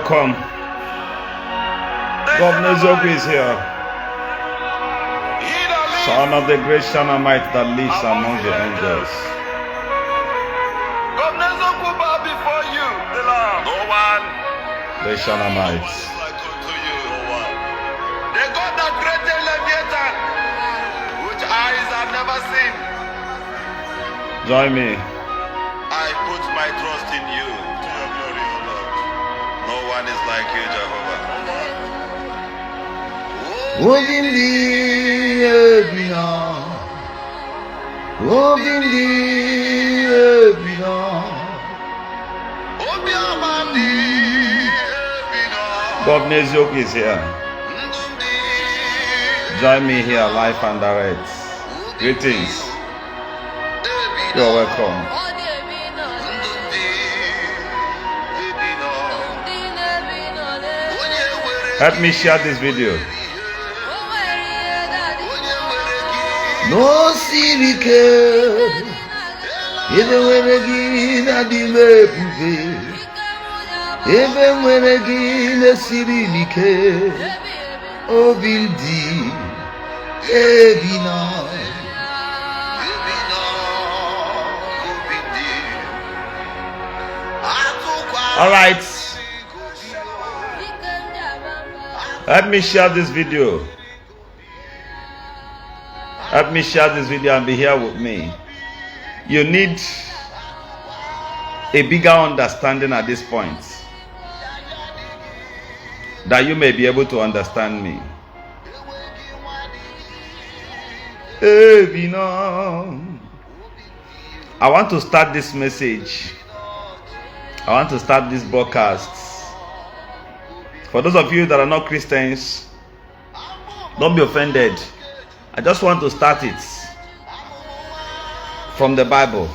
welcome. Governor Zogu is here. Son of the great Shanamite that lives among the angels. Governor Zogu bow before you. No one. The Shanamites. They got that great Leviathan, which eyes have never seen. Join me. I put my trust in you. To your glory, O Lord. No one is like you, Jehovah. Obindi ebina, Obindi ebina, Obiamandi ebina. Governor Zogu is here. Join me here live and direct. Greetings. You're welcome. Help me share this video. no sirike, ebe nwere gị na dị ebube, ebe nwere gị na siri ike, obi dị ebina. All right. Help me share this video. Help me share this video and be here with me. You need a bigger understanding at this point, that you may be able to understand me. I want to start this message. I want to start this broadcast. For those of you that are not Christians, don't be offended. I just want to start it from the Bible.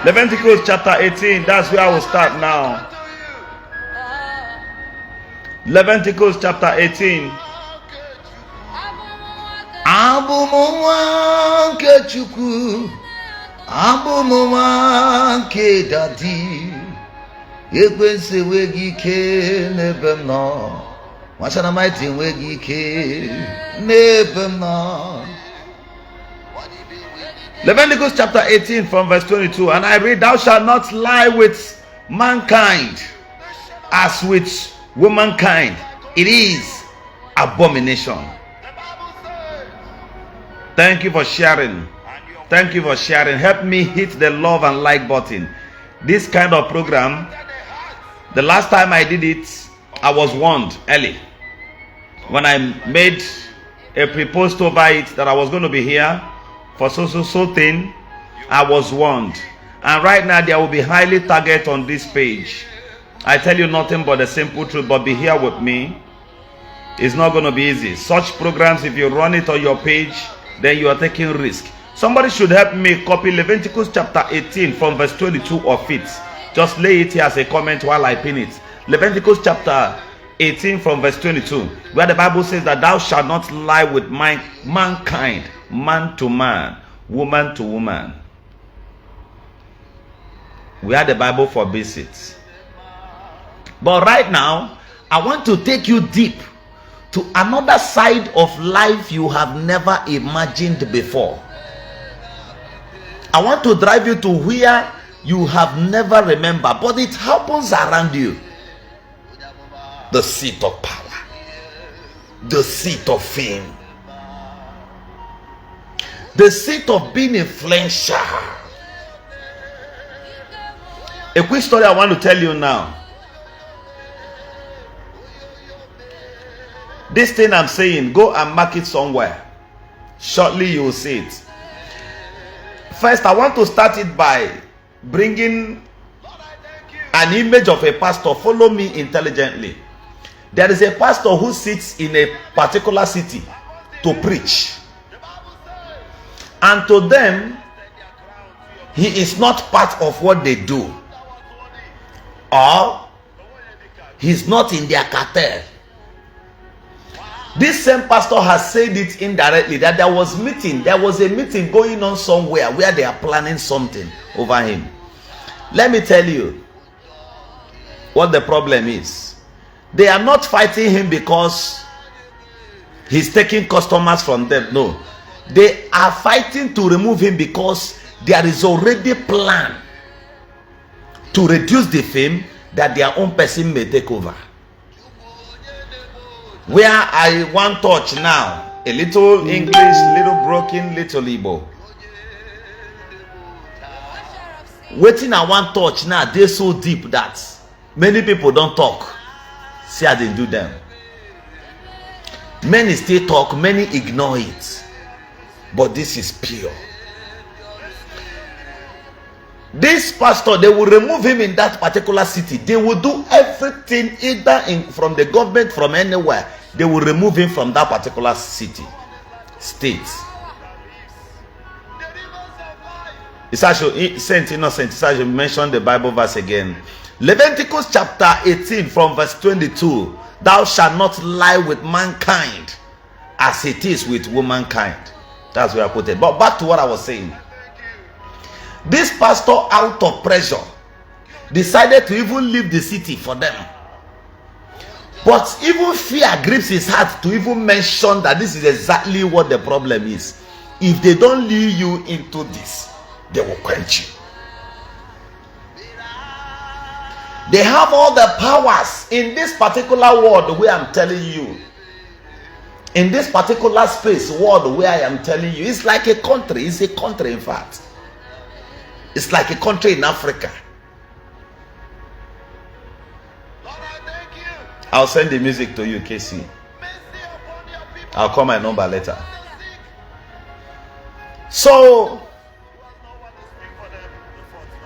Leviticus chapter 18, that's where I will start now. Leviticus chapter 18. Abụmụnwa nke Chukwu, abụmụnwa nke Dadi, ekwensu enweghị ike n'ebe m nọ, Nwachanamayị enweghị ike n'ebe m nọ. Leviticus chapter 18 from verse 22, and I read, thou shalt not lie with mankind as with womankind. It is abomination. Thank you for sharing. Thank you for sharing. Help me hit the love and like button. This kind of program, the last time I did it, I was warned early. When I made a pre-post over it that I was going to be here for so thing, I was warned. And right now there will be highly target on this page. I tell you nothing but the simple truth, but be here with me. It's not going to be easy. Such programs, if you run it on your page, then you are taking risk. Somebody should help me copy Leviticus chapter 18 from verse 22 of it. Just lay it here as a comment while I pin it. Leviticus chapter 18 from verse 22, where the Bible says that thou shalt not lie with mankind, man to man, woman to woman. Where the Bible forbids it. But right now, I want to take you deep to another side of life you have never imagined before. I want to drive you to where you have never remembered, but it happens around you. The seat of power, the seat of fame, the seat of being influential. A quick story I want to tell you now. This thing I'm saying, go and mark it somewhere. Shortly you will see it. First, I want to start it by bringing an image of a pastor. Follow me intelligently. There is a pastor who sits in a particular city to preach. And to them, he is not part of what they do, or he's not in their cartel. This same pastor has said it indirectly that there was a meeting going on somewhere where they are planning something over him. Let me tell you what the problem is. They are not fighting him because he's taking customers from them. No, they are fighting to remove him because there is already a plan to reduce the fame that their own person may take over. Where I want touch now, a little English, little broken, little Igbo. Waiting I want touch now, they're so deep that many people don't talk. See how they do them. Many still talk, many ignore it. But this is pure. This pastor, they will remove him in that particular city. They will do everything, either from the government, from anywhere. They will remove him from that particular city, state. Isiagu, Saint Innocent, Isiagu mentioned the Bible verse again. Leviticus chapter 18 from verse 22. Thou shalt not lie with mankind as it is with womankind. That's where I put it. But back to what I was saying. This pastor, out of pressure, decided to even leave the city for them. But even fear grips his heart to even mention that this is exactly what the problem is. If they don't lure you into this, they will quench you. They have all the powers in this particular world where I'm telling you. In this particular space, world where I am telling you, it's like a country. It's a country, in fact. It's like a country in Africa. I'll send the music to you, KC. I'll call my number later. So,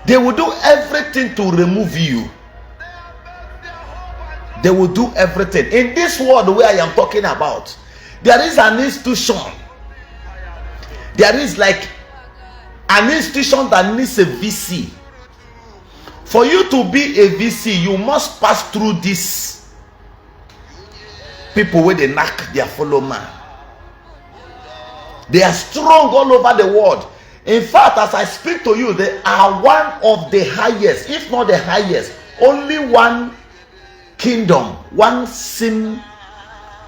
they will do everything to remove you. They will do everything. In this world where I am talking about, there is an institution. There is like an institution that needs a VC. For you to be a VC, you must pass through this. People where they knock their fellow man. They are strong all over the world. In fact, as I speak to you, they are one of the highest, if not the highest. Only one kingdom, one Sims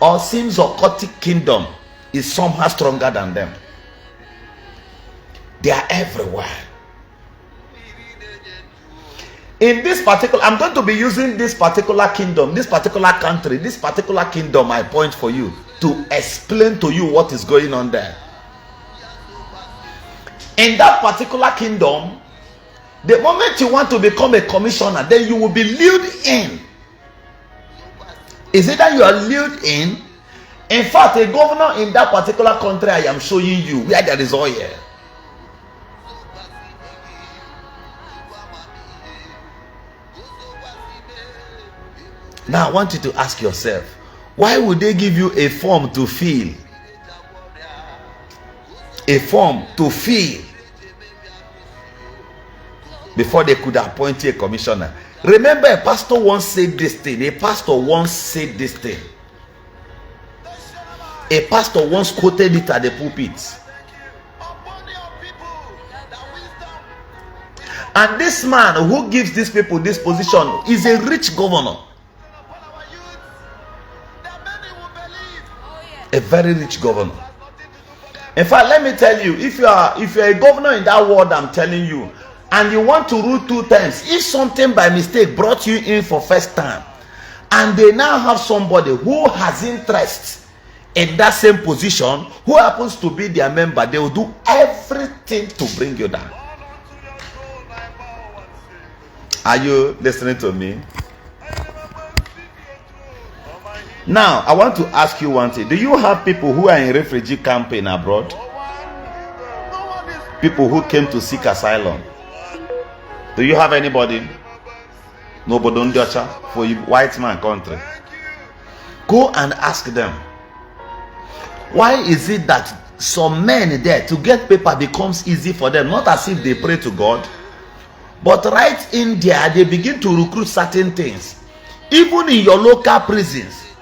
or occultic kingdom is somehow stronger than them. They are everywhere. In this particular, I'm going to be using this particular kingdom, this particular country, this particular kingdom, I point for you to explain to you what is going on there. In that particular kingdom, the moment you want to become a commissioner, then you will be lured in. Is it that you are lured in? In fact, a governor in that particular country I am showing you, where there is oil. Now I want you to ask yourself, why would they give you a form to fill? A form to fill before they could appoint you a commissioner. Remember, a pastor once said this thing. A pastor once said this thing. A pastor once quoted it at the pulpit. And this man who gives these people this position is a rich governor. A very rich governor. In fact, let me tell you, if you are a governor in that world I'm telling you, and you want to rule 2 times, if something by mistake brought you in for first time, and they now have somebody who has interest in that same position, who happens to be their member, they will do everything to bring you down. Are you listening to me? Now, I want to ask you one thing. Do you have people who are in refugee camp in abroad? People who came to seek asylum? Do you have anybody? Nobody for a white man country. Go and ask them. Why is it that some men there to get paper becomes easy for them, not as if they pray to God, but right in there they begin to recruit certain things. Even in your local prisons,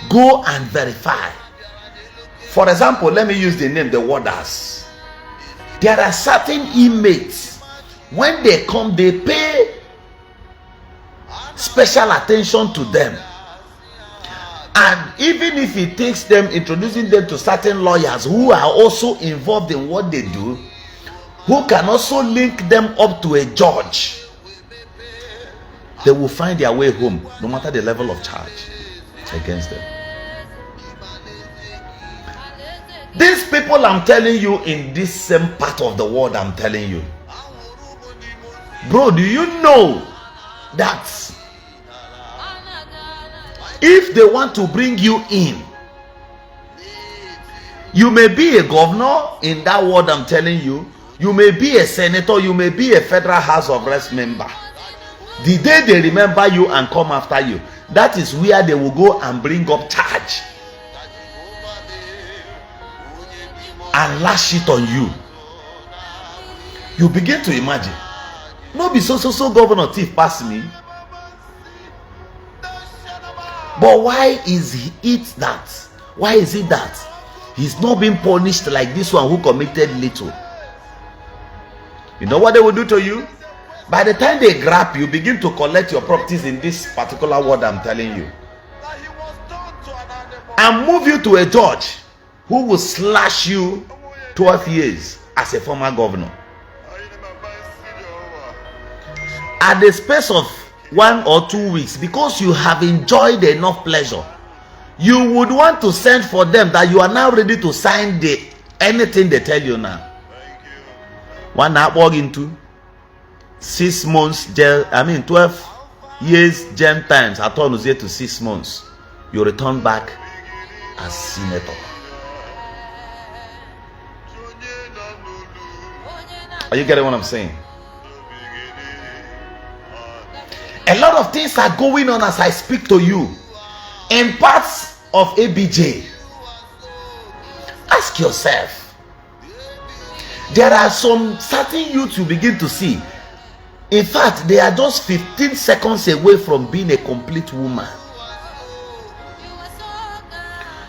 go and verify. For example, let me use the name the warders. There are certain inmates, when they come, they pay special attention to them. And even if it takes them introducing them to certain lawyers who are also involved in what they do, who can also link them up to a judge, they will find their way home, no matter the level of charge against them. These people I'm telling you in this same part of the world, I'm telling you, bro, do you know that if they want to bring you in, you may be a governor in that world I'm telling you, you may be a senator, you may be a federal House of Reps member. The day they remember you and come after you, that is where they will go and bring up charge and lash it on you. You begin to imagine, no be so governor thief pass me. But why is it that he's not being punished like this one who committed little? You know what they will do to you? By the time they grab you, begin to collect your properties in this particular word I'm telling you, and move you to a judge who will slash you 12 years as a former governor. At the space of 1 or 2 weeks, because you have enjoyed enough pleasure, you would want to send for them that you are now ready to sign anything they tell you now. One that walk into 6 months jail, 12 years jail times, I turn to 6 months, you return back as senator. Are you getting what I'm saying? A lot of things are going on as I speak to you in parts of ABJ. Ask yourself. There are some certain youths you begin to see. In fact, they are just 15 seconds away from being a complete woman.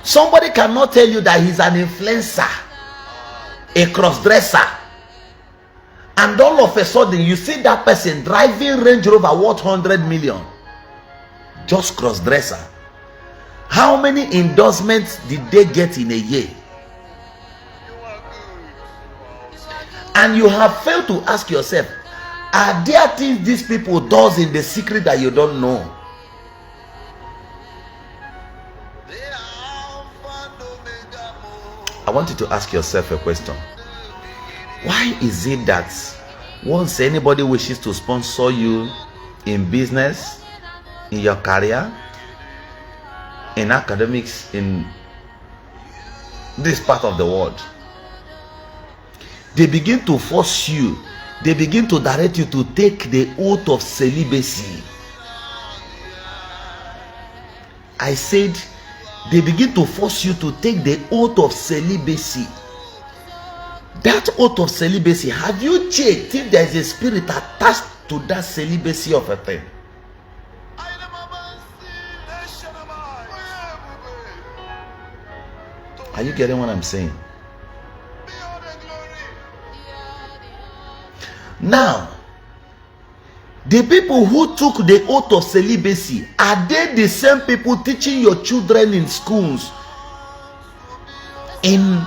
Somebody cannot tell you that he's an influencer, a cross-dresser, and all of a sudden you see that person driving Range Rover worth 100 million. Just cross-dresser. How many endorsements did they get in a year? And you have failed to ask yourself, are there things these people does in the secret that you don't know? I want you to ask yourself a question. Why is it that once anybody wishes to sponsor you in business, in your career, in academics, in this part of the world, they begin to force you, they begin to direct you to take the oath of celibacy? I said they begin to force you to take the oath of celibacy. That oath of celibacy, have you checked if there is a spirit attached to that celibacy of a thing? Are you getting what I'm saying? Now, the people who took the oath of celibacy, are they the same people teaching your children in schools, in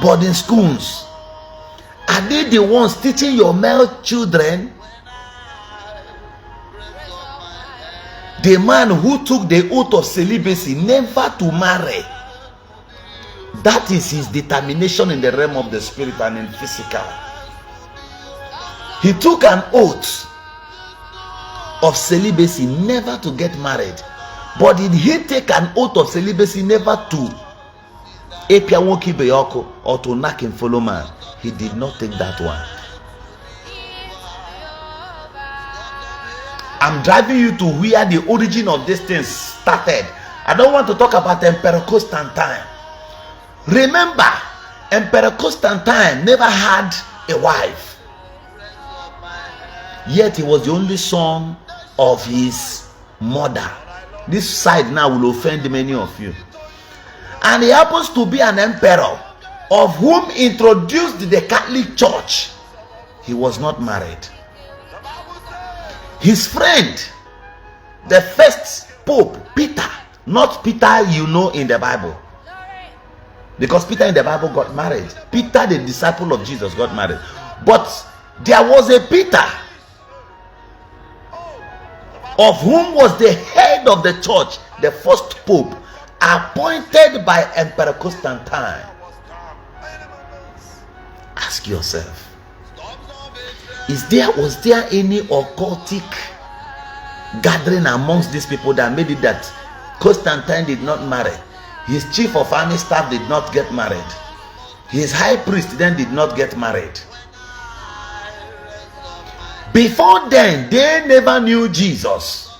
boarding schools? Are they the ones teaching your male children? The man who took the oath of celibacy never to marry, that is his determination in the realm of the spirit and in physical. He took an oath of celibacy never to get married. But did he take an oath of celibacy never to or to knock and follow man? He did not take that one. I'm driving you to where the origin of this thing started. I don't want to talk about Emperor Constantine. Remember, Emperor Constantine never had a wife, yet he was the only son of his mother. This side now will offend many of you. And he happens to be an emperor of whom introduced the Catholic Church. He was not married. His friend, the first Pope, Peter, not Peter you know in the Bible, because Peter in the Bible got married. Peter, the disciple of Jesus, got married. But there was a Peter of whom was the head of the church, the first Pope, appointed by Emperor Constantine. Ask yourself, was there any occultic gathering amongst these people that made it that Constantine did not marry? His chief of army staff did not get married. His high priest then did not get married. Before then, they never knew Jesus.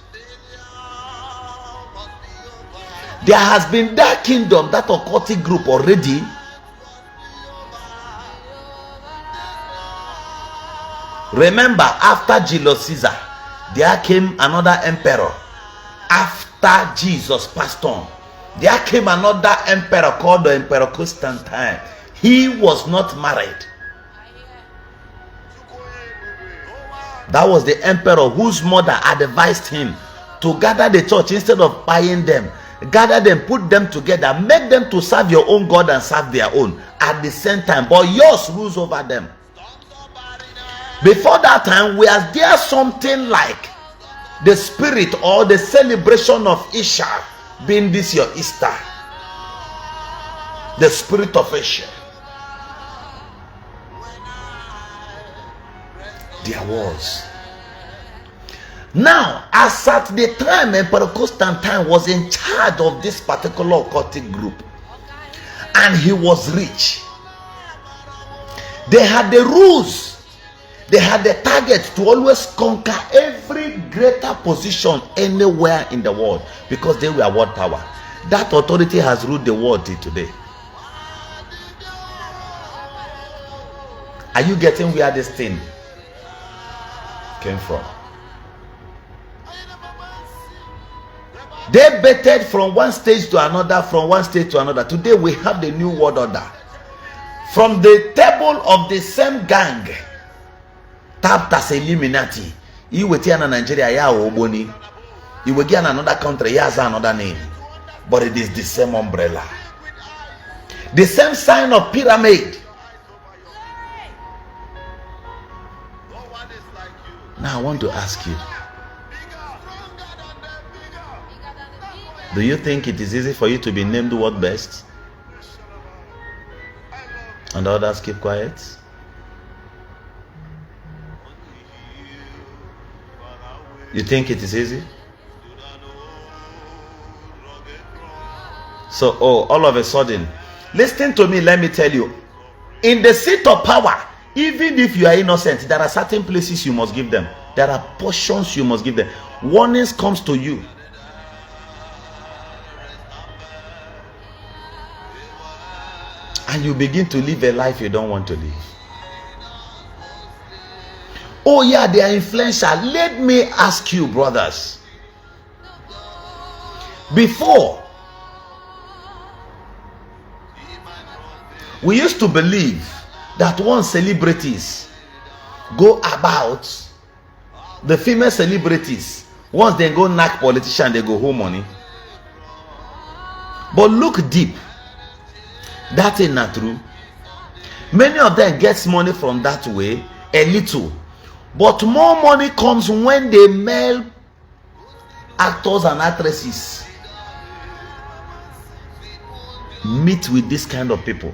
There has been that kingdom, that occultic group already. Remember, after Julius Caesar, there came another emperor. After Jesus passed on, there came another emperor called the Emperor Constantine. He was not married. That was the emperor whose mother advised him to gather the church instead of buying them. Gather them, put them together, make them to serve your own God and serve their own at the same time, but yours rules over them. Before that time, was there something like the spirit or the celebration of Ishi, being this your Easter? The spirit of Ishi. There was. Now, as at the time Emperor Constantine was in charge of this particular occultic group, and he was rich, they had the rules. They had the target to always conquer every greater position anywhere in the world, because they were world power. That authority has ruled the world till today. Are you getting where this thing came from? They betted from one stage to another, from one stage to another. Today we have the new world order. From the table of the same gang, tapped as Illuminati. You will in Nigeria, ya Oboni. You will get another country, ya has another name. But it is the same umbrella. The same sign of pyramid. Now I want to ask you, do you think it is easy for you to be named what best and others keep quiet? You think it is easy? So, all of a sudden, listen to me, let me tell you, in the seat of power, even if you are innocent, there are certain places you must give them. There are portions you must give them. Warnings comes to you. And you begin to live a life you don't want to live. Oh yeah, they are influential. Let me ask you, brothers. Before, we used to believe that once celebrities go about, the female celebrities, once they go knock politician, they go home money. But look deep. That is not true. Many of them gets money from that way, a little. But more money comes when the male actors and actresses meet with this kind of people.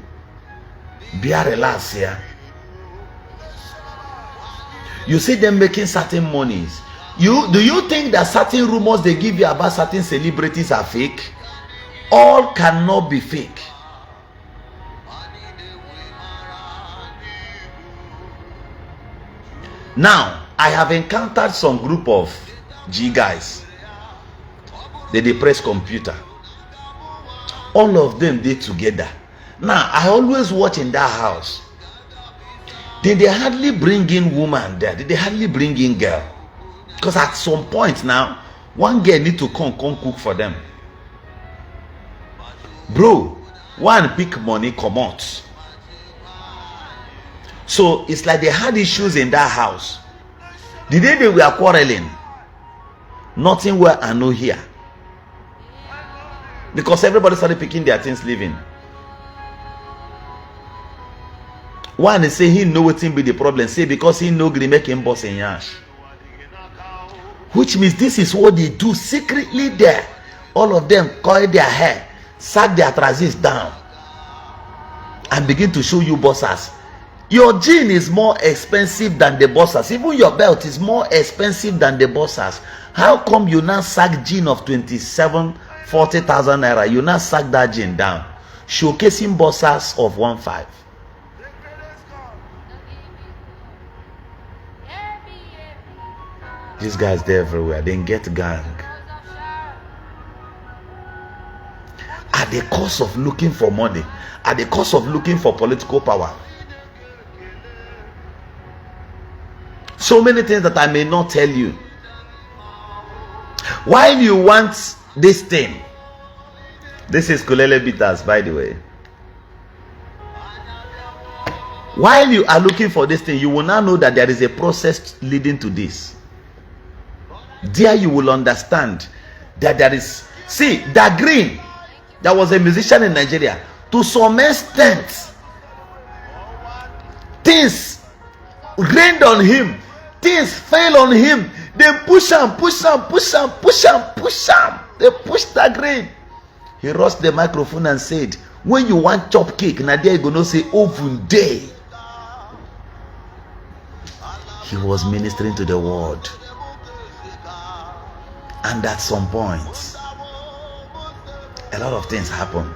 Be relaxed here. You see them making certain monies. Do you think that certain rumors they give you about certain celebrities are fake? All cannot be fake. Now, I have encountered some group of G guys. They press computer. All of them did together. Now, I always watch in that house. Did they hardly bring in woman there? Did they hardly bring in girl? Because at some point now, one girl need to come cook for them. Bro, one pick money, come out. So it's like they had issues in that house. The day they were quarreling, nothing where I know here. Because everybody started picking their things leaving. One is say he know what be the problem. Say because he know gree make him boss in yash. Which means this is what they do secretly there. All of them coil their hair, sack their trousers down, and begin to show you bosses. Your jean is more expensive than the bosses. Even your belt is more expensive than the bosses. How come you now sack jean of 27, 40,000 naira? You now sack that jean down, showcasing bosses of 1.5. These guys, they're everywhere. They get gang. At the cost of looking for money, at the cost of looking for political power. So many things that I may not tell you. While you want this thing, this is Kulele Bitters, by the way. While you are looking for this thing, you will now know that there is a process leading to this. There you will understand that there is, see, that Green, there was a musician in Nigeria. To some extent, things rained on him, things fell on him. They push him. They pushed that Green. He rushed the microphone and said, when you want chop cake, Nadia, you gonna say oven day. He was ministering to the world. And at some point, a lot of things happened.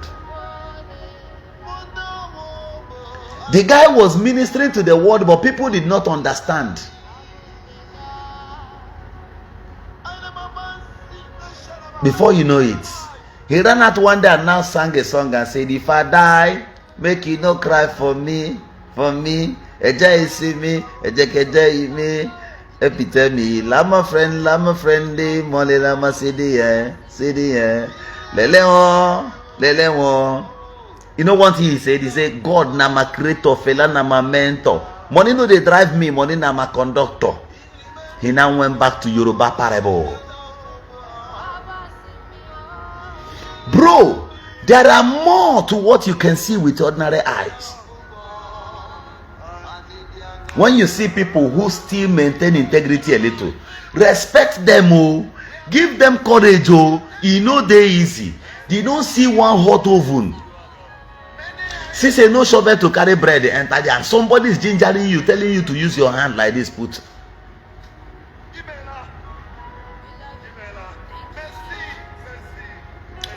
The guy was ministering to the world, but people did not understand. Before you know it, he ran out one day and now sang a song and said, if I die, make you no cry for me. Eja is see me, eja me. Epitome, lama friend, mole lama city, lele. You know what he said? He said, God na my creator, fella na my mentor. Money no they drive me, money na my conductor. He now went back to Yoruba parable. Bro, there are more to what you can see with ordinary eyes. When you see people who still maintain integrity a little, respect them, oh, give them courage, oh, you know they easy. They don't see one hot oven. See, say no shovel to carry bread enter there, and somebody is gingering you, telling you to use your hand like this, put.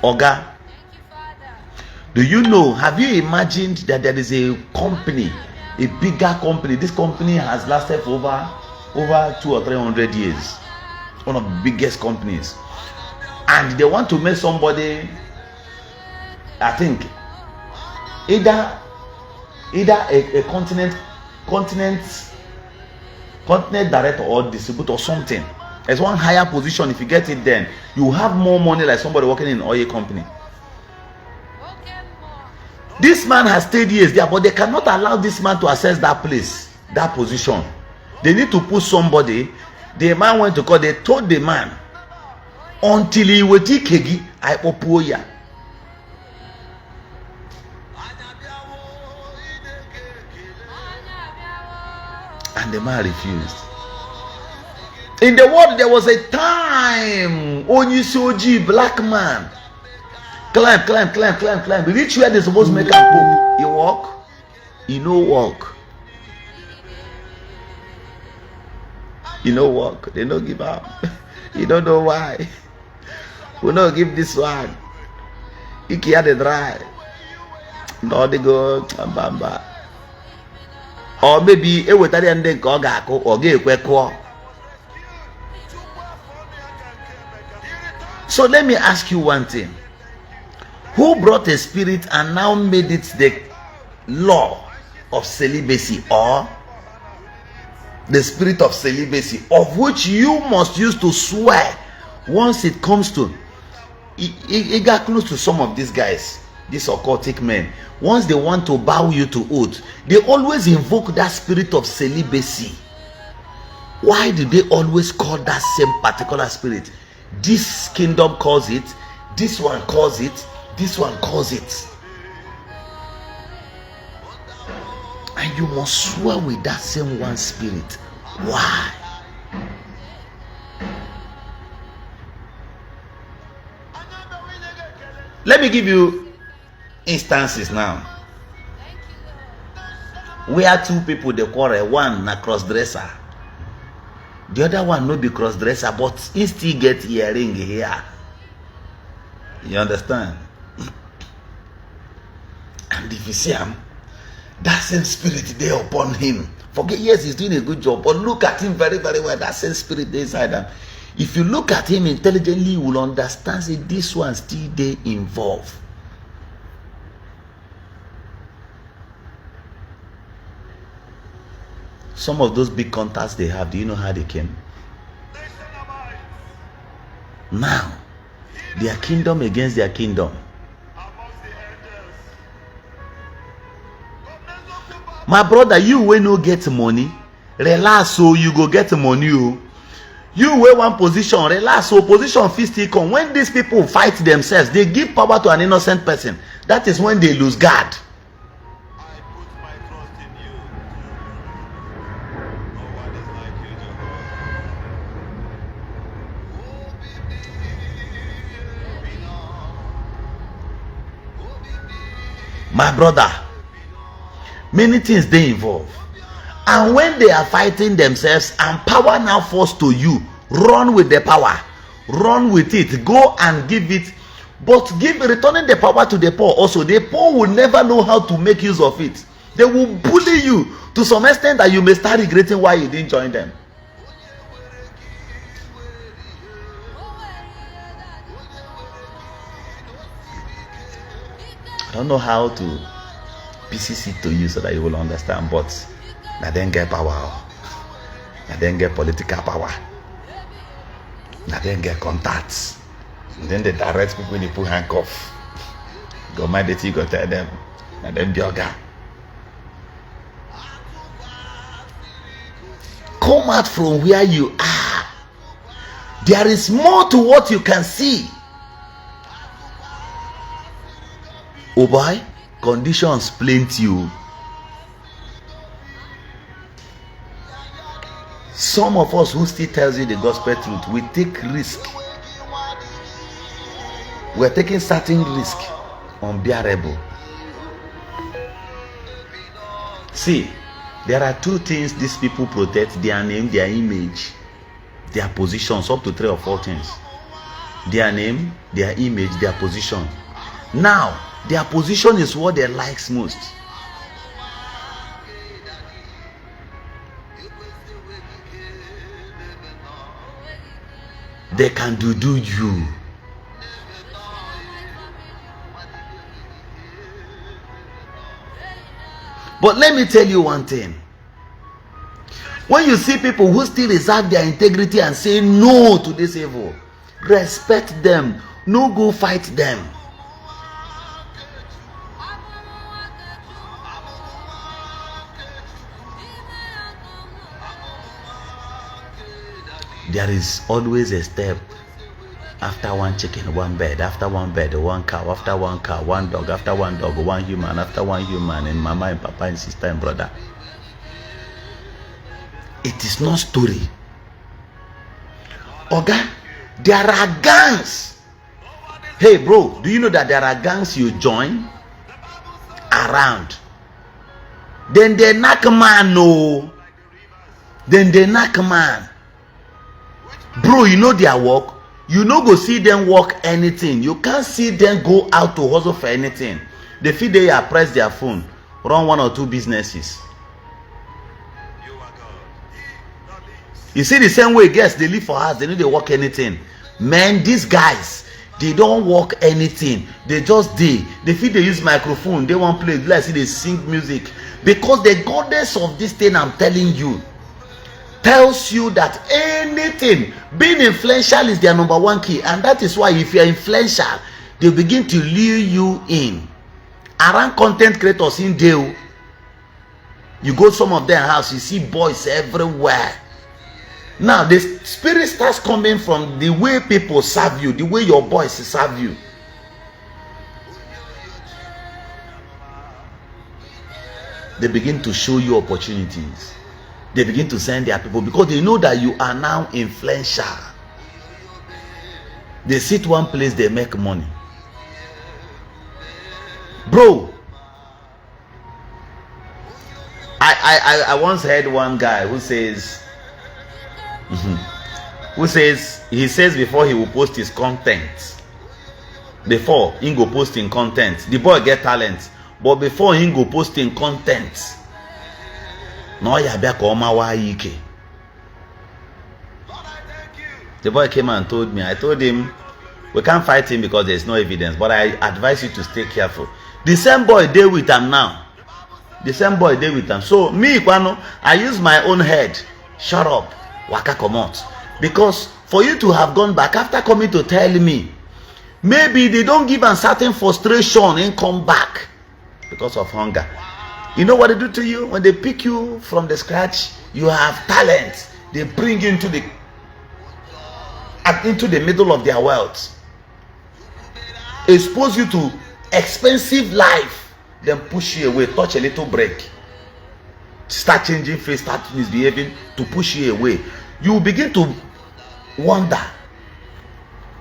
Oga, do you know, have you imagined that there is a company, a bigger company? This company has lasted for over 200 or 300 years. One of the biggest companies. And they want to make somebody, I think, either a continent director or distributor or something. There's one higher position. If you get it, then you have more money like somebody working in an oil company. This man has stayed years there, but they cannot allow this man to access that place, that position. They need to put somebody. The man went to court. They told the man, until he will take kegi, I opoya. And the man refused. In the world, there was a time, Onyisoji, black man, climb. Reach where they supposed to make a poop. He walk, he no walk. He no walk. They no give up. You don't know why. We no give this one. He can't dry. No, they go bamba. Or maybe a wetari and then go or get. So let me ask you one thing. Who brought a spirit and now made it the law of celibacy, or the spirit of celibacy, of which you must use to swear once it comes to it got close to some of these guys, these occultic men. Once they want to bow you to oath, they always invoke that spirit of celibacy. Why do they always call that same particular spirit? This kingdom calls it, this one calls it, this one calls it. And you must swear with that same one spirit. Why? Let me give you instances now. Where two people they quarrel, one na cross-dresser, the other one no be cross-dresser, but he still get earring here. You understand? And if you see him, that same spirit there upon him. Forget, yes, he's doing a good job, but look at him very, very well. That same spirit there inside him. If you look at him intelligently, you will understand that this one still they involved. Some of those big contacts they have, do you know how they came? Now, their kingdom against their kingdom. My brother, you will no get money, relax, so you go get money. You wear one position, relax, so position fit still come. When these people fight themselves, they give power to an innocent person. That is when they lose guard. My brother, many things they involve, and when they are fighting themselves and power now falls to you, run with the power, run with it, go and give it, but returning the power to the poor. Also, the poor will never know how to make use of it. They will bully you to some extent that you may start regretting why you didn't join them. I don't know how to PCC it to you so that you will understand, but I then get power. I then get political power. I then get contacts. And then they direct people when they put handcuff. Go mind it, you go tell them. And then yoga. Come out from where you are. There is more to what you can see. Oh boy, conditions plenty you. Some of us who still tells you the gospel truth, we take risk. We're taking certain risk unbearable. See, there are two things these people protect: their name, their image, their positions, up to 3 or 4 things. Their name, their image, their position. Now, their position is what they like most. They can do you. But let me tell you one thing. When you see people who still reserve their integrity and say no to this evil, respect them. No go fight them. There is always a step. After one chicken, one bed. After one bed, one cow. After one cow, one dog. After one dog, one human. After one human, and mama and papa and sister and brother. It is not story. Oga, there are gangs. Hey bro, do you know that there are gangs you join around? Then they knock man, no. Then they knock man. Bro, you know their work. You no go see them work anything. You can't see them go out to hustle for anything. They feel they are press their phone, run 1 or 2 businesses. You see the same way guests they live for us, they know they work anything. Man, these guys, They don't work anything. They just they feel they use microphone. They won't play. Like see they sing music. Because the goddess of this thing I'm telling you tells you that anything, being influential is their number one key. And that is why if you're influential, they begin to lure you in. Around content creators in Deo, you go to some of their house, you see boys everywhere. Now the spirit starts coming from the way people serve you, the way your boys serve you. They begin to show you opportunities. They begin to send their people because they know that you are now influential. They sit one place, they make money. Bro, I once heard one guy who says, he says before he will post his content, before he go posting content, the boy get talent, but before he go posting content, no ya bia ka oma wa ike. The boy came and told me, I told him we can't fight him because there's no evidence, but I advise you to stay careful. The same boy dey with him now. The same boy dey with him. So me Kwano, I use my own head. Shut up, waka comot. Because for you to have gone back after coming to tell me, maybe they don't give a certain frustration and come back because of hunger. You know what they do to you when they pick you from the scratch? You have talent. They bring you into the middle of their wealth, expose you to expensive life, then push you away, touch a little break, start changing face, start misbehaving to push you away. You begin to wonder,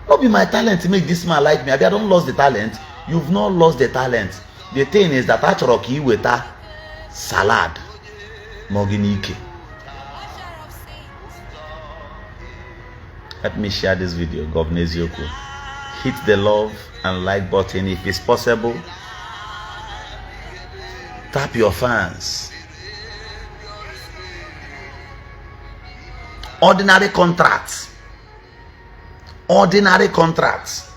not be my talent to make this man like me. I don't lose the talent. You've not lost the talent. The thing is that achoroki weta salad moginike. Let me share this video. Governor Ezioku, hit the love and like button if it's possible. Tap your fans. Ordinary contracts. Ordinary contracts.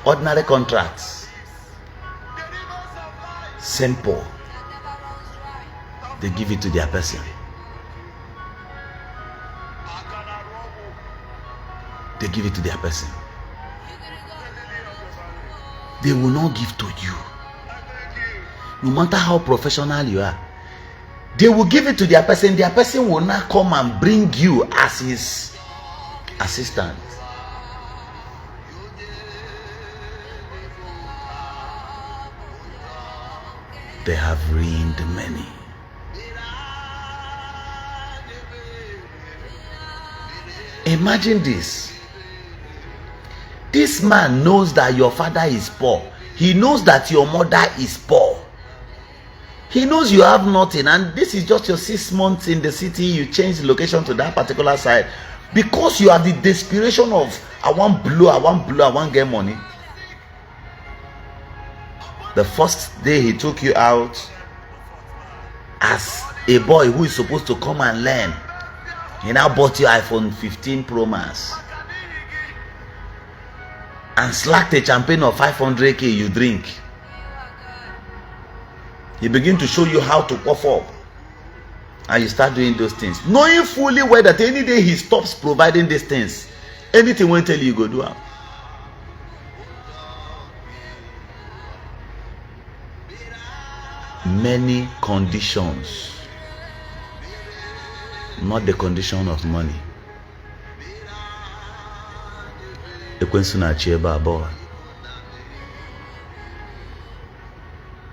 Ordinary contracts. Simple. They give it to their person. They give it to their person. They will not give to you. No matter how professional you are, they will give it to their person. Their person will not come and bring you as his assistant. They have ruined many. Imagine this. This man knows that your father is poor. He knows that your mother is poor. He knows you have nothing, and this is just your 6 months in the city. You change the location to that particular side because you have the desperation of I want blue, I want get money. The first day he took you out as a boy who is supposed to come and learn, he now bought you iPhone 15 Pro Max and slacked a champagne of 500k you drink. He begin to show you how to puff up, and you start doing those things, knowing fully well that any day he stops providing these things, anything won't tell you go do it. Many conditions, not the condition of money.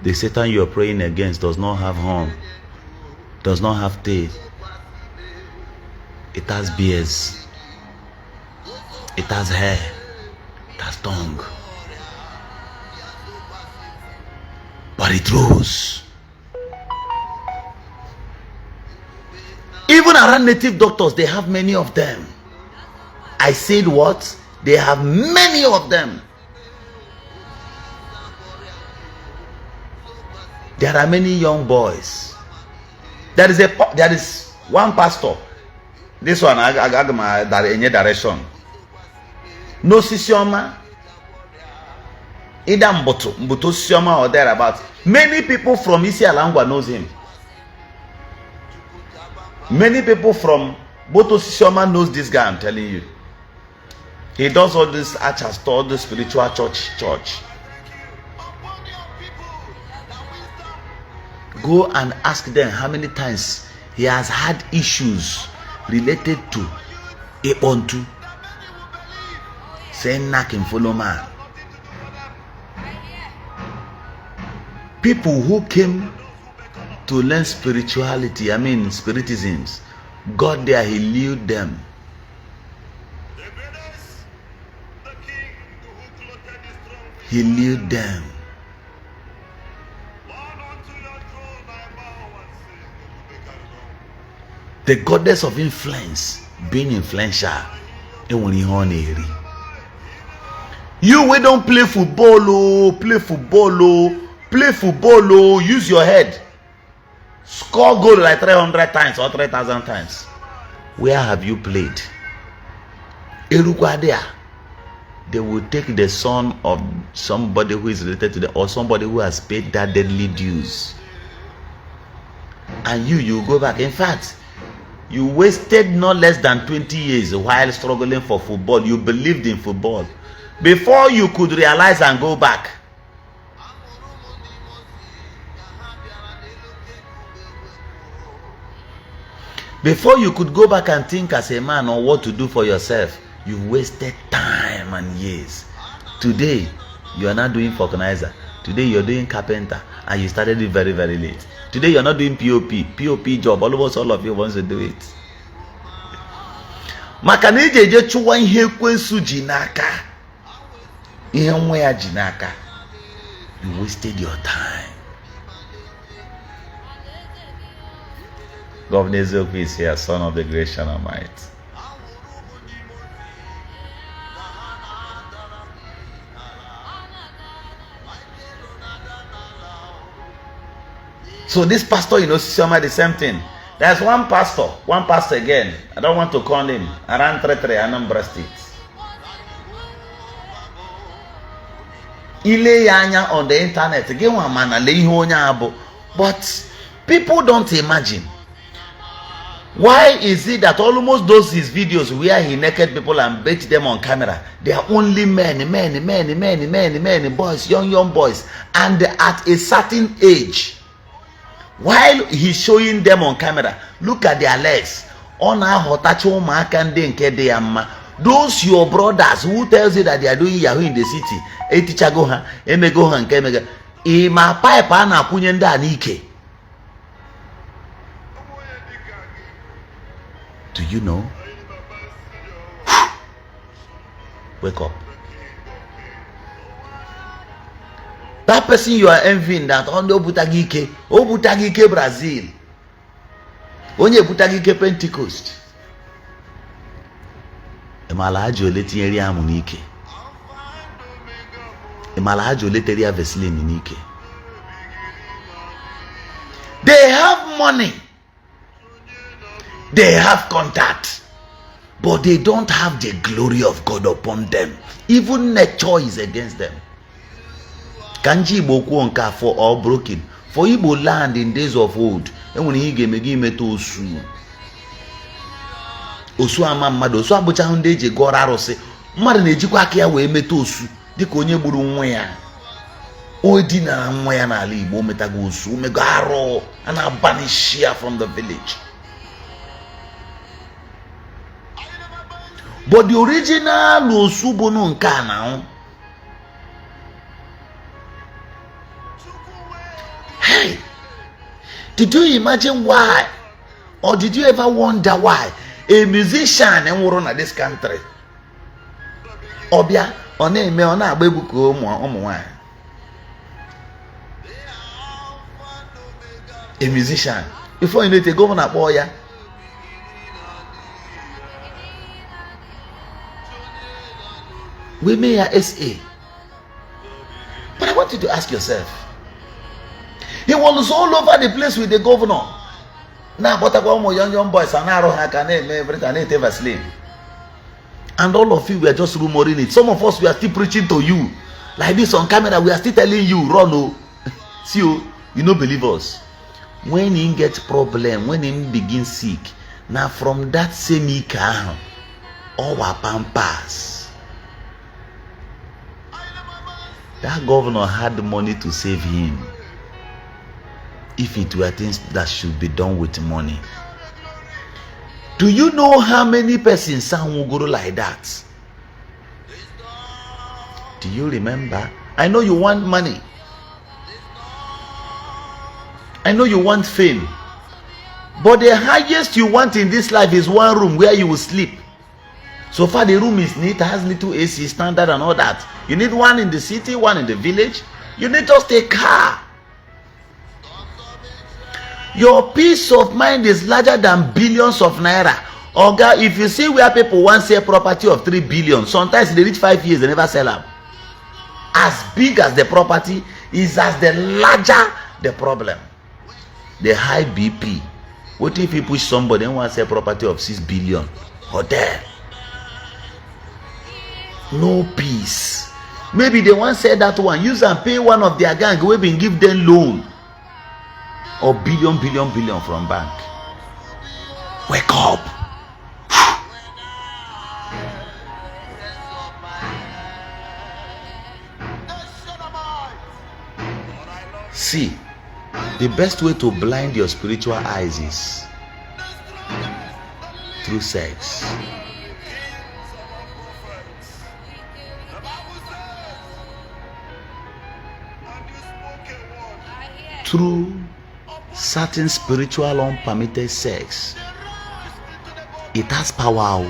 The Satan you are praying against does not have horn, does not have teeth. It has beards, it has hair, it has tongue, but it rose. Even around native doctors, they have many of them. I said what? They have many of them. There are many young boys. There is one pastor. This one, I got my direction. No sisioma. Either Mbuto Sioma or thereabouts. Many people from Isiagu knows him. Many people from Boto Sioma knows this guy, I'm telling you. He does all this archers, all the spiritual church. Go and ask them how many times he has had issues related to Ebontu. Saying knock and follow man. People who came to learn spirituality, I mean spiritisms, got there, he lured them. He lured them. The goddess of influence, being influential, you we don't play football, play football, use your head. Score goal like 300 times or 3,000 times. Where have you played? Erugwadea. They will take the son of somebody who is related to them or somebody who has paid that deadly dues. And you go back. In fact, you wasted not less than 20 years while struggling for football. You believed in football. Before you could realize and go back. Before you could go back and think as a man on what to do for yourself, you've wasted time and years. Today, you are not doing vulcanizer. Today, you're doing carpenter, and you started it very, very late. Today, you're not doing POP job. Almost all of you wants to do it. Makanije chuwa ihe kwensu jinaka. Ihe nwe ya jinaka. You wasted your time. Governor Eziokwu is here, son of the great Shanamite. So this pastor, you know, Sioma, the same thing. There's one pastor again. I don't want to call him. Around 33, Anambra State. Ile yanya on the internet. Again, one man, but people don't imagine. Why is it that almost those his videos where he naked people and beat them on camera, they are only men, boys, young boys, and at a certain age, while he's showing them on camera, look at their legs. Those your brothers who tells you that they are doing Yahoo in the city, a teacher go ha, emego han kemega, ma pipe ana kunyenda nike. Do you know? Wake up. That person you are envying that on the Obutagike Brazil, onye Obutagike Pentecost. Emalajo letieri amunike. Emalajo leteria veslin nike. They have money. They have contact, but they don't have the glory of God upon them. Even nature is against them. Kanji Igbo nka for all broken. For Igbo land in days of old, and when he gave me to Osu ama mmadu, osu abucha hunde je gora arose. Mmadu na-ejikwa aka ya wee meta osu dịka onye gburu nwa ya. O dinara nwa ya n'ala Igbo metago osu, omego aro, and banish her from the village. But the original Osubono nka now. Hey, did you imagine why? Or did you ever wonder why a musician in this country? Obia, on a me on a baby a musician. Before you know it, a governor boy. We may have SA. But I want you to ask yourself. He was all over the place with the governor. Now, but young boys are now everything Vaseline. And all of you were just rumoring it. Some of us, we are still preaching to you. Like this on camera, we are still telling you, run, oh. See, you don't believe us. When he get problem, when he begin sick, now from that same car, all our pampas. That governor had the money to save him. If it were things that should be done with money. Do you know how many persons will go like that? Do you remember? I know you want money. I know you want fame. But the highest you want in this life is one room where you will sleep. So far the room is neat, has little AC standard and all that. You need one in the city, one in the village. You need just a car. Your peace of mind is larger than billions of naira. Oga, if you see where people want sell property of 3 billion, sometimes they reach 5 years, they never sell them. As big as the property is, as the larger the problem. The high BP. What if you push somebody and want to sell property of 6 billion? Hotel. No peace. Maybe they want to sell that one. Use and pay one of their gang. We been give them loan. Or billion from bank. Wake up. See, the best way to blind your spiritual eyes is through sex. Through certain spiritual unpermitted sex. It has power.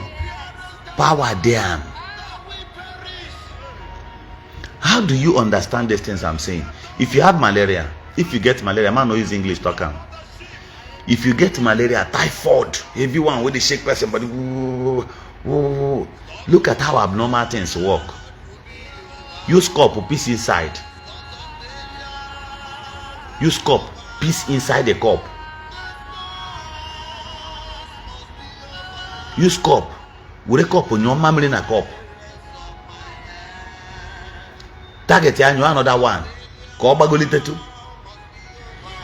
Power there. How do you understand these things I'm saying? If you have malaria, if you get malaria, man no use English talk am. If you get malaria, typhoid, everyone with the shake person body. Look at how abnormal things work. Use cup, piece inside. Use cup, piece inside the cup. Use cup, with cup on your memory in a cup. Target ya another one. Ko bagolite tu.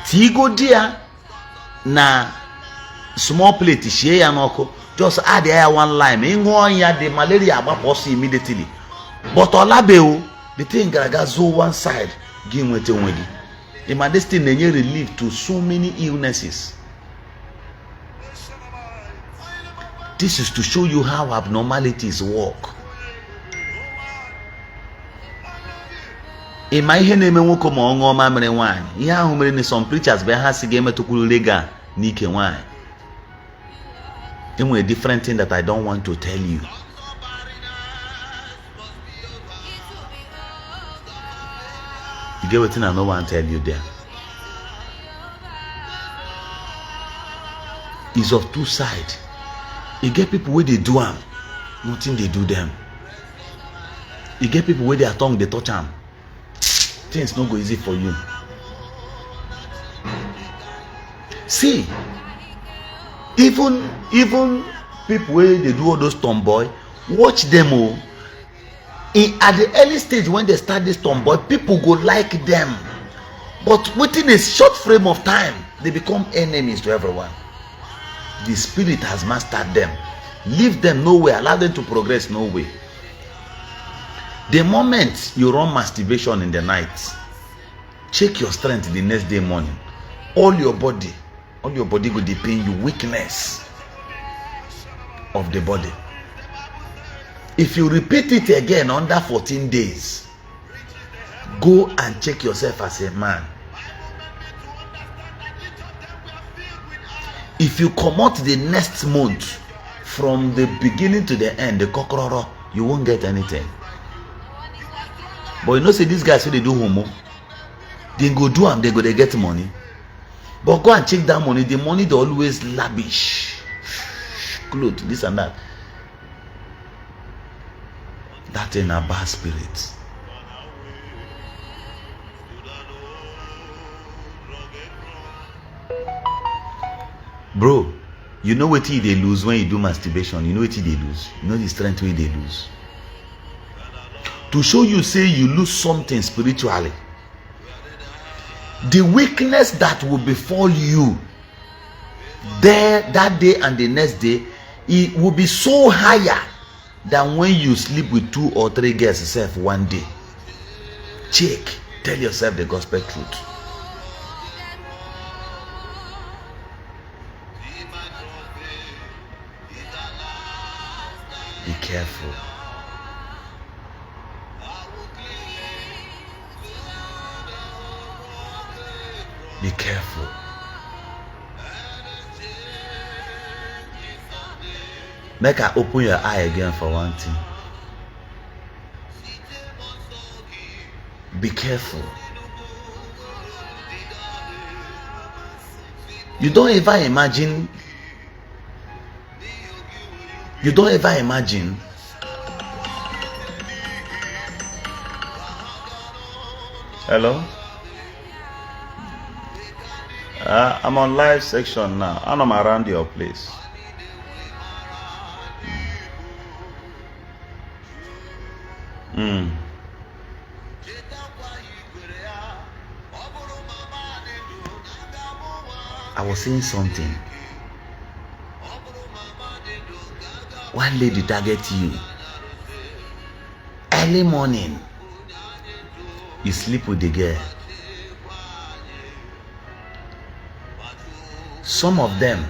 Tigo dia na small plate share ya noko. Just add here one lime. Ingo ya the malaria agbapos immediately. But olabeo, the thing garaga zo one side. Give nwete onwegi. The this thing nenye relief to so many illnesses. This is to show you how abnormalities work. In my name, nwoke ma ọṅụọ mamịrị nwanyị. Ihe ahụ mere ni some preachers be ha si ga-emetụkwuru lega n'ike nwanyị. Enwere a different thing that I don't want to tell you. You get what I no one tell you there. It's of two sides. You get people where they do them, nothing they do them. You get people where their tongue they touch them. Things not go easy for you. See, even people where they do all those tomboy, watch them all. At the early stage when they start this tomboy, people go like them, but within a short frame of time, they become enemies to everyone. The spirit has mastered them. Leave them nowhere. Allow them to progress nowhere. The moment you run masturbation in the night, check your strength the next day morning. All your body go depend you weakness of the body. If you repeat it again under 14 days, go and check yourself as a man. If you come out the next month from the beginning to the end, the kokororo, you won't get anything. But you know, say these guys, when they do homo, they go do them, they get money. But go and check that money. The money they always lavish, clothes, this and that. That ain't a bad spirit. Bro, you know what they lose when you do masturbation? You know what they lose? You know the strength way they lose? To show you, say you lose something spiritually. The weakness that will befall you there that day and the next day, it will be so higher than when you sleep with 2 or 3 girls yourself one day. Check. Tell yourself the gospel truth. Be careful. Be careful. Make her open your eye again for one thing. Be careful. You don't ever imagine. Hello? I'm on live section now, and I'm around your place. I was saying something. One lady target you. Early morning, you sleep with the girl. Some of them,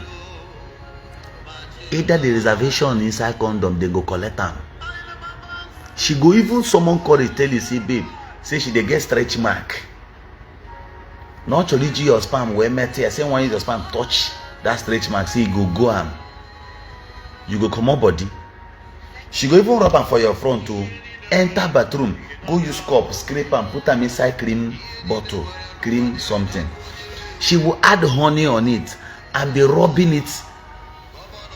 either the reservation inside condom, they go collect them. She go even someone call it, tell you, say babe, say she dey get stretch mark. Not only your spam where met here, say one is your spam touch that stretch mark, say you go am. You go come up body. She go even rub am for your front to enter bathroom, go use cup, scrape and put am inside cream bottle, cream something. She will add honey on it and be rubbing it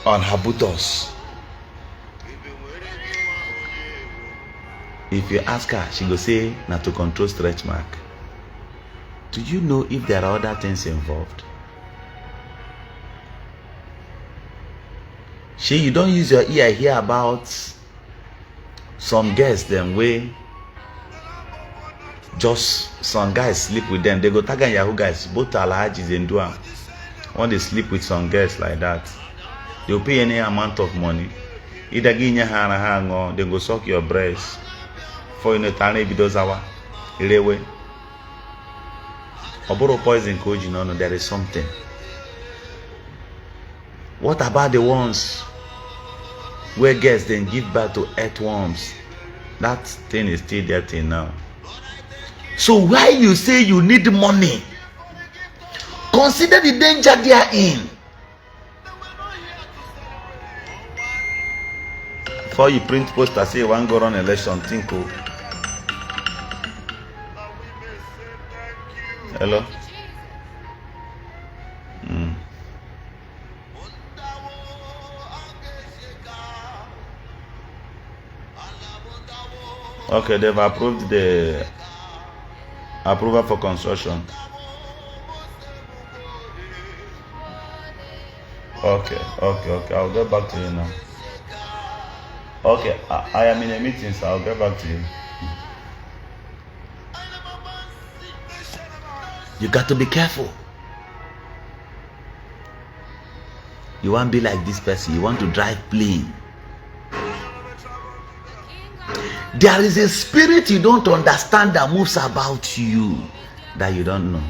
on her buttocks. If you ask her, she go say, "Na to control stretch mark." Do you know if there are other things involved? You don't use your ear hear about some girls them way. Just some guys sleep with them. They go tag and Yahoo guys. Both Alhajis and do am. When they sleep with some girls like that, they'll pay any amount of money. Either give you hang or they go suck your breast. For you know, tane bidozawa, ilewe. Oboro poison koji no, there is something. What about the ones where girls then give birth to earthworms? That thing is still there till now. So why you say you need money? Consider the danger they are in. Before you print poster say one go run election, think oh. Hello? Okay, they've approved the approval for construction. Okay. I'll get back to you now. Okay, I am in a meeting, so I'll get back to you. You got to be careful. You won't be like this person. You want to drive plane. There is a spirit you don't understand that moves about you that you don't know.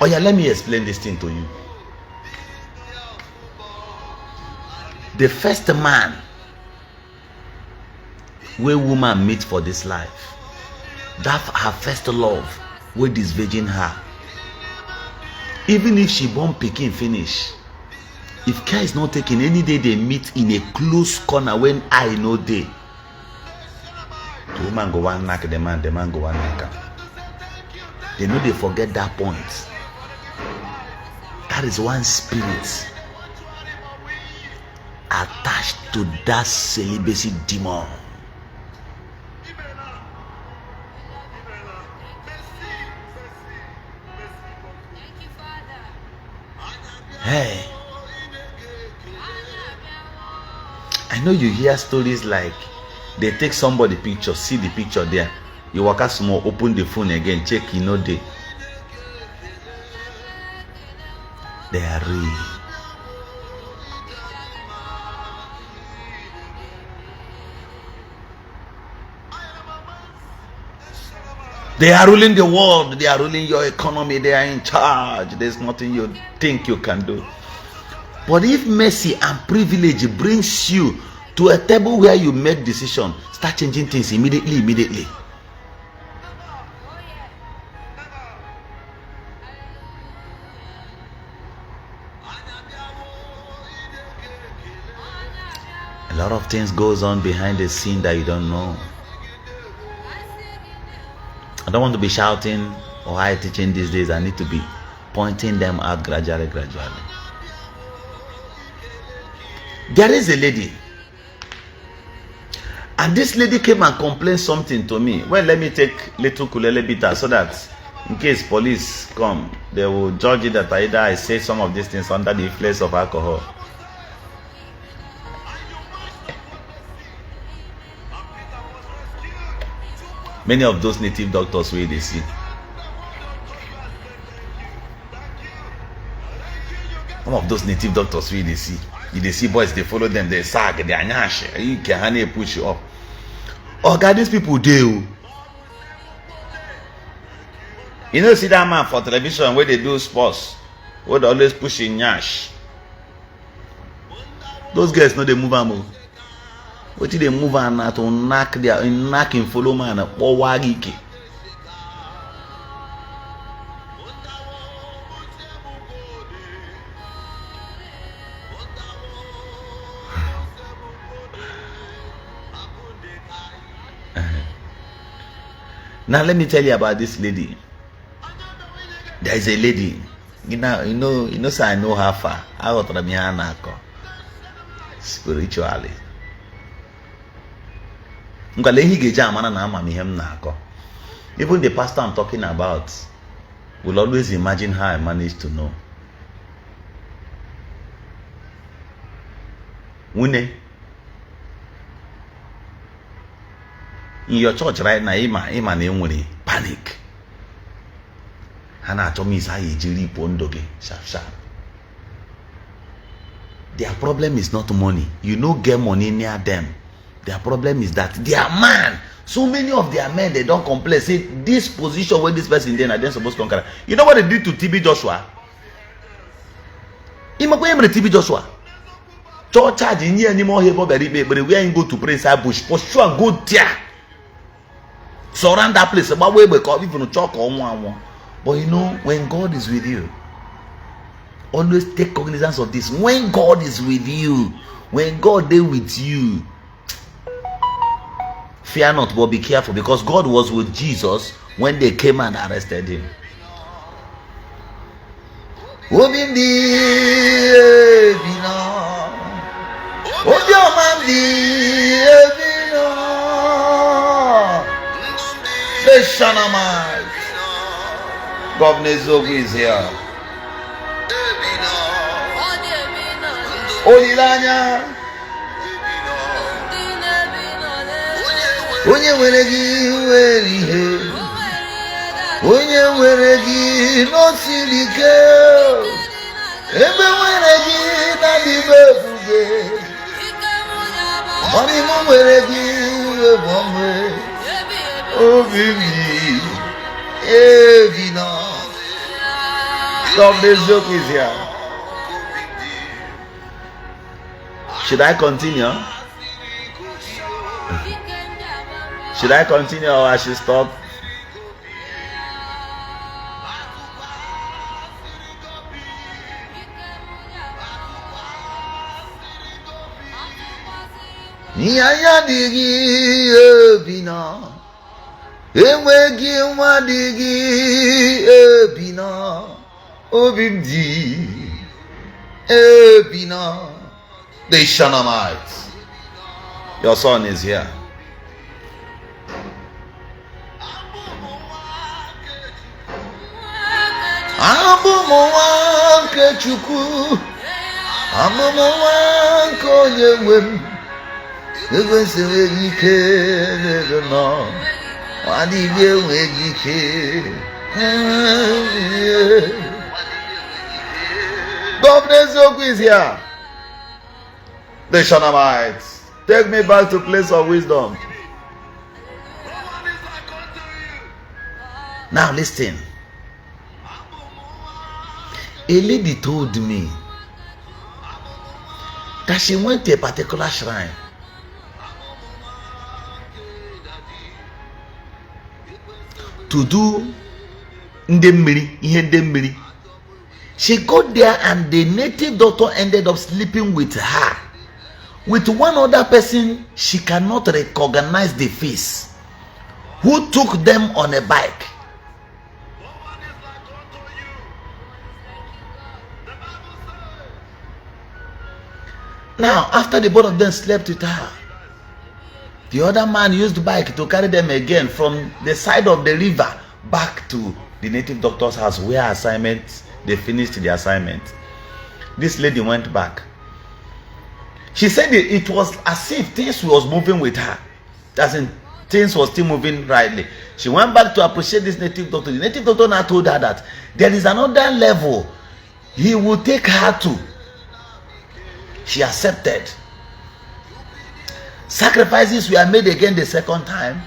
Oh yeah, let me explain this thing to you. The first man where woman meet for this life, that her first love will disvirgin her. Even if she born pikin finish, if care is not taken, any day they meet in a close corner when I know they. The woman go one knock the man go one knock him. They know they forget that point. That is one spirit attached to that celibacy demon. Hey, I know you hear stories like they take somebody picture, see the picture there, you walk out small, open the phone again, check, you know they are real. They are ruling the world. They are ruling your economy. They are in charge. There's nothing you think you can do. But if mercy and privilege brings you to a table where you make decisions, start changing things immediately. A lot of things goes on behind the scene that you don't know. I don't want to be shouting or high teaching these days. I need to be pointing them out gradually. There is a lady, and this lady came and complained something to me. Well, let me take little kulele bitter so that in case police come, they will judge it that either I say some of these things under the influence of alcohol. Many of those native doctors where they see. Some of those native doctors where they see boys, they follow them, they sag, they are nyash, you can push you up. Oh God, these people do. You know, see that man for television where they do sports, where they always push in nyash. Those guys know they move and move. What did they move and to knock their knocking follow man or wagiki? Now let me tell you about this lady. There is a lady. You know, so I know her far. I got to be spiritually. Even the pastor I'm talking about will always imagine how I managed to know. In your church right now, ima panic. Hana told me sharp. Their problem is not money. You know, get money near them. Their problem is that their man, so many of their men, they don't complain. Say this position where this person then are then supposed to conquer. You know what they did to TB Joshua? TB Joshua. Church charge in here anymore here, but we ain't go to pray inside bush. For sure, go there. Surround that place. But we call even chalk or one. But you know, when God is with you, always take cognizance of this. When God is with you, when God is with you, fear not, but be careful, because God was with Jesus when they came and arrested him. Governor Zogu is here. Olilanya. Onye nwere gị were ihe, onye nwere gị n'osiri ike, ebe nwere gị na n'ime ebube, ọnị m nwere gị ebomwe, obi m Eviĺ. Stop this joke is here. Should I continue? Should I continue or I should stop? Nyanya digi ebina, enwegi nwa digi ebina, obimdi ebina. The Shanamites. Your son is here. Abụmụnwa nke Chukwu, abụmụnwa nke onye nwe m, ekwesịrị ike n'elu nọ, nwadịbi enweghị ike. Governor Zogu is here. The Shanamites, take me back to place of wisdom. Now listen. A lady told me that she went to a particular shrine. To do Ndi Igbo. She got there and the native doctor ended up sleeping with her. With one other person she cannot recognize the face, who took them on a bike. Now, after the both of them slept with her, the other man used the bike to carry them again from the side of the river back to the native doctor's house where they finished the assignment. This lady went back. She said it was as if things was moving with her. As in, things was still moving rightly. She went back to appreciate this native doctor. The native doctor now told her that there is another level he will take her to. She accepted. Sacrifices were made again the second time.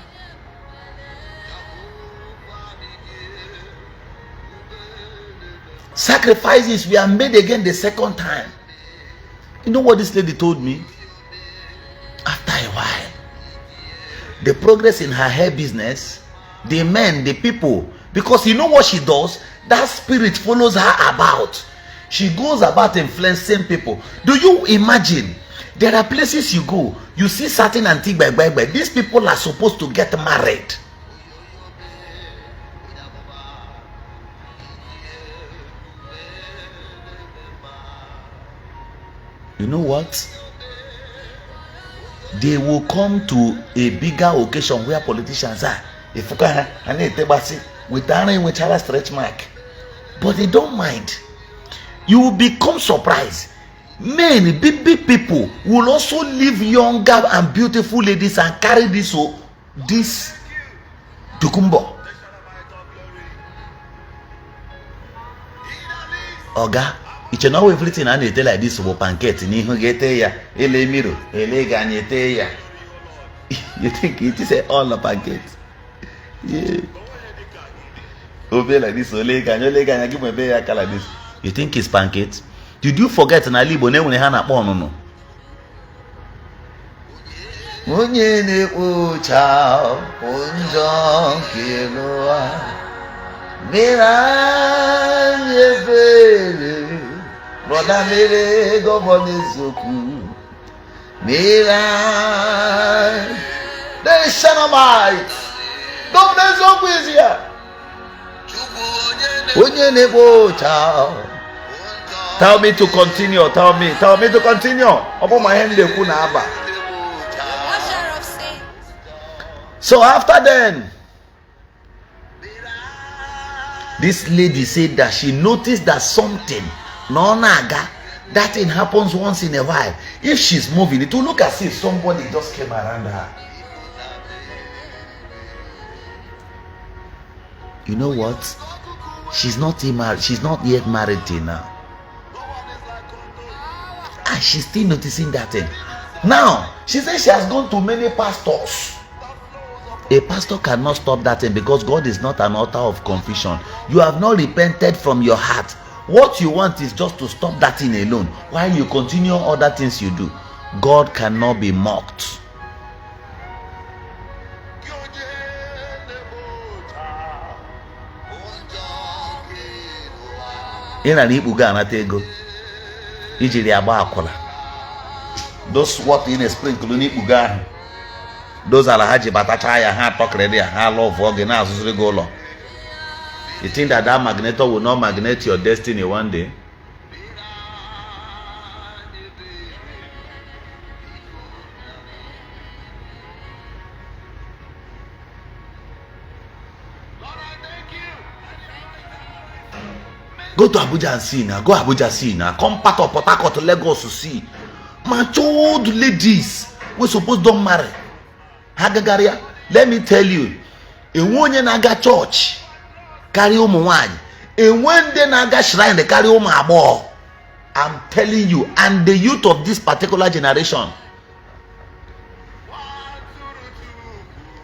Sacrifices were made again the second time. You know what this lady told me? After a while, the progress in her hair business, the men, the people, because you know what she does? That spirit follows her about. She goes about influencing people. Do you imagine? There are places you go, you see certain antique by these people are supposed to get married. You know what? They will come to a bigger occasion where politicians are. If you can, I need to with a stretch mark, but they don't mind. You will become surprised. Men, big people will also leave younger and beautiful ladies and carry this tukumbo. Oga, it's not everything I need to like this for pancake. You think it is all a pancake? Yeah. Over like this, like this. You think it's pancake? Did you forget na Igbo na-enwere ha na-akpọ ọnụnụ? Onye na-ekpocha ụjọ nke n'ụwa, mere anyị ebere, brọda mere gọvanọ eziokwu, mere anyị the Shanamites. Gọvanọ eziokwu is here. Onye na-ekpocha. Tell me to continue. Tell me to continue. Upon my hand, so after then, this lady said that she noticed that something, that thing happens once in a while. If she's moving, it will look as if somebody just came around her. You know what? She's not yet married till now. And she's still noticing that thing. Now, she says she has gone to many pastors. A pastor cannot stop that thing because God is not an author of confusion. You have not repented from your heart. What you want is just to stop that thing alone while you continue other things you do. God cannot be mocked. Ijiri agba akwụla. Those what in a sprinkle n'ikpuga ahụ. Those ala ha ji batacha ya ha atọkịrị ya ha love oge na azụzụrụ gị ụlọ. You think that magneto will not magnet your destiny one day? Go to Abuja and see now. Go Abuja see now. Come part of Port Harcourt to Lagos to see. Matured ladies we supposed don't marry. Hagagaria. Let me tell you, in one naga church, carry home one. In one day naga shrine, they carry home a ball. I'm telling you, and the youth of this particular generation.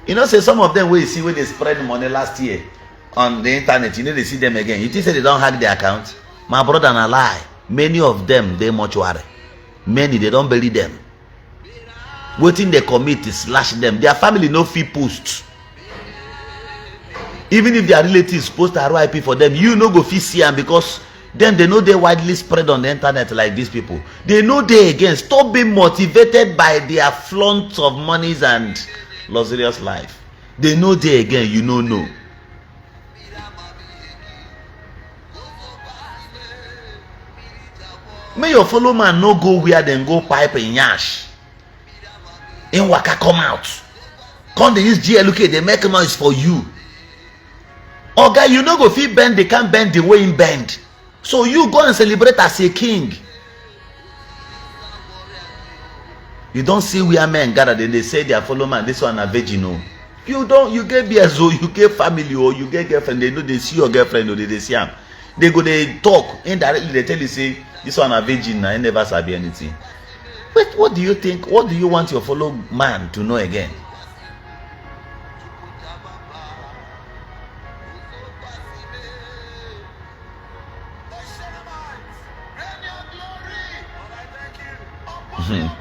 You know, say some of them where you see when they spread money last year on the internet, you know they see them again. You think say they don't hack their account? My brother, and a lie. Many of them they mortuary. Many they don't bury them. Waiting they commit is slash them. Their family no fee post. Even if their relatives post a RIP for them, you no go fee see them because then they know they widely spread on the internet like these people. They know they again stop being motivated by their flaunt of monies and luxurious life. They know they again, you know. May your fellow man no go where then go pipe in yash. In waka come out. Come they use GLK, they make noise for you. Oh guy, you no go fit bend, they can't bend the way in bend. So you go and celebrate as a king. You don't see where men gather, then they say their fellow man, this one a virgin. You don't, you get beers, or you get family, or you get girlfriend, they know they see your girlfriend, or they see him. They go, they talk, indirectly they tell you, say, this one a virgin, I never sabi anything. Wait, what do you think? What do you want your fellow man to know again?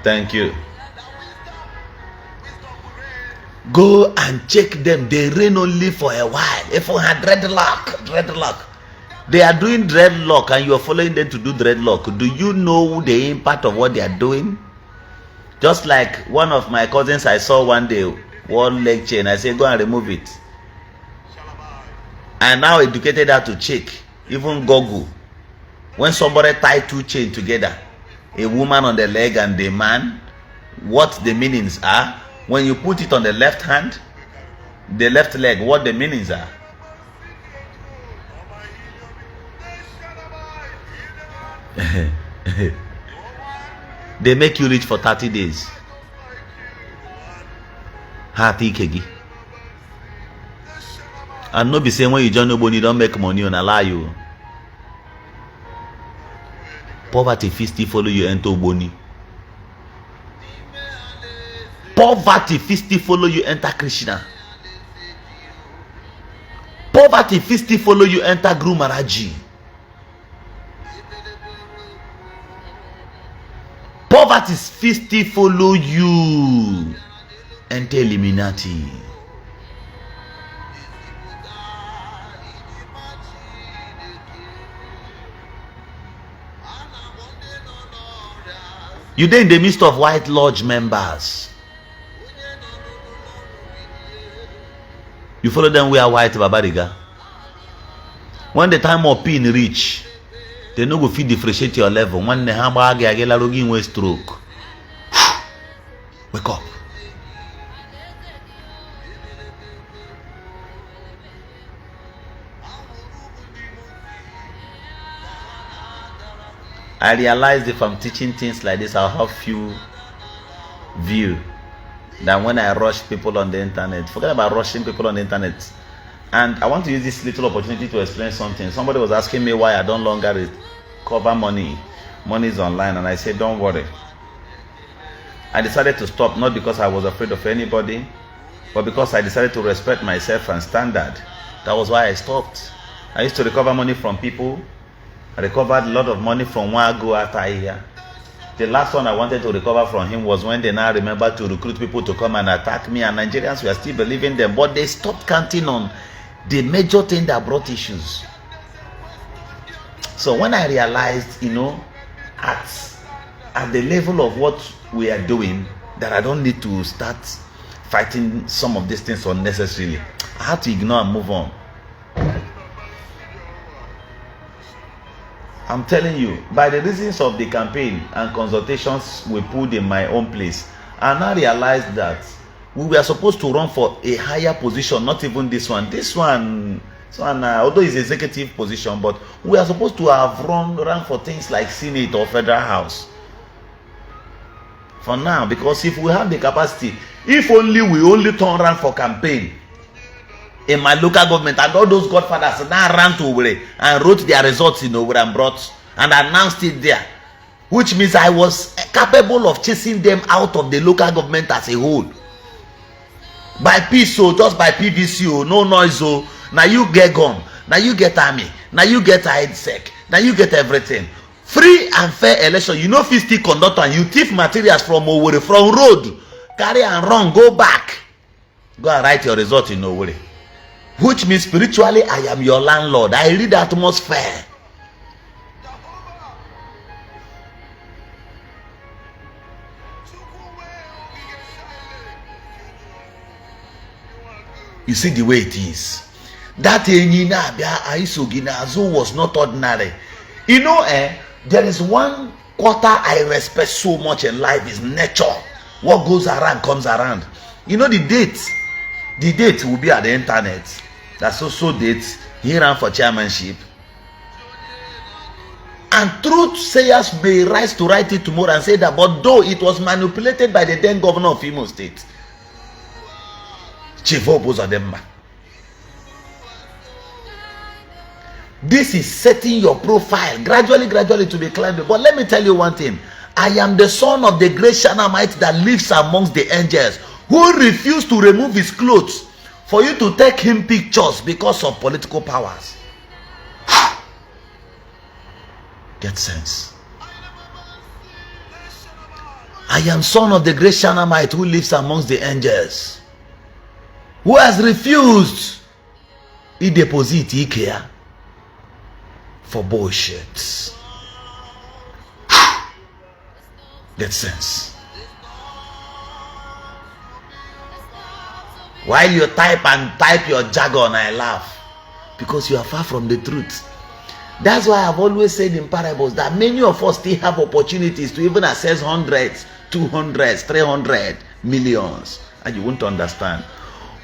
Thank you. Go and check them. They reign only for a while. If you had dreadlock, they are doing dreadlock and you are following them to do dreadlock. Do you know the impact of what they are doing? Just like one of my cousins I saw one day, one lecture, and I said, go and remove it. I now educated her to check, even Google. When somebody tie two chains together, a woman on the leg and the man, what the meanings are. When you put it on the left hand, the left leg, what the meanings are. They make you rich for 30 days. And no be saying when you join nobody, you don't make money on allow you. Poverty still follow you enter Ogboni. Poverty still follow you enter Krishna. Poverty still follow you enter Guru Maharaji. Poverty still follow you enter Illuminati. You dey in the midst of White Lodge members. You follow them wear white babariga. When the time of pin reach, they no go fit differentiate your level. When the hammer agela login with stroke. Wake up. I realized if I'm teaching things like this, I'll have few view than when I rush people on the internet. Forget about rushing people on the internet. And I want to use this little opportunity to explain something. Somebody was asking me why I don't longer recover money. Money is online, and I said, don't worry. I decided to stop, not because I was afraid of anybody, but because I decided to respect myself and standard. That was why I stopped. I used to recover money from people. I recovered a lot of money from Wago Attire. The last one I wanted to recover from him was when they now remembered to recruit people to come and attack me, and Nigerians were still believing them, but they stopped counting on the major thing that brought issues. So when I realized, you know, at the level of what we are doing, that I don't need to start fighting some of these things unnecessarily, I had to ignore and move on. I'm telling you, by the reasons of the campaign and consultations we put in my own place, I now realized that we were supposed to run for a higher position, not even this one. This one, So, and although it's executive position, but we are supposed to have run for things like Senate or Federal House. For now, because if we have the capacity, if only we only turn around for campaign in my local government, and all those godfathers now ran to Owerri and wrote their results in Owerri and brought and announced it there, which means I was capable of chasing them out of the local government as a whole. By peace, so just by PVC, no noise, so now you get gun, now you get army, now you get IDSEC, now you get everything. Free and fair election. You know, 50 conductor and you thief materials from Owerri, from road, carry and run, go back. Go and write your result in Owerri. Which means spiritually, I am your landlord. I read the atmosphere. You see the way it is. That was not ordinary. You know, there is one quarter I respect so much in life is nature. What goes around comes around. You know, the date will be at the internet. That's also date. He ran for chairmanship. And truth sayers may rise to write it tomorrow and say that, but though it was manipulated by the then governor of Imo State, Chief Obuzodemma. This is setting your profile gradually to be climbing. But let me tell you one thing. I am the son of the great Shanamite that lives amongst the angels, who refused to remove his clothes for you to take him pictures because of political powers. Get sense. I am son of the great Shanamite who lives amongst the angels, who has refused to deposit IKEA for bullshit. Get sense. While you type your jargon, I laugh because you are far from the truth. That's why I've always said in parables that many of us still have opportunities to even access hundreds, 200s, 300 millions, and you won't understand.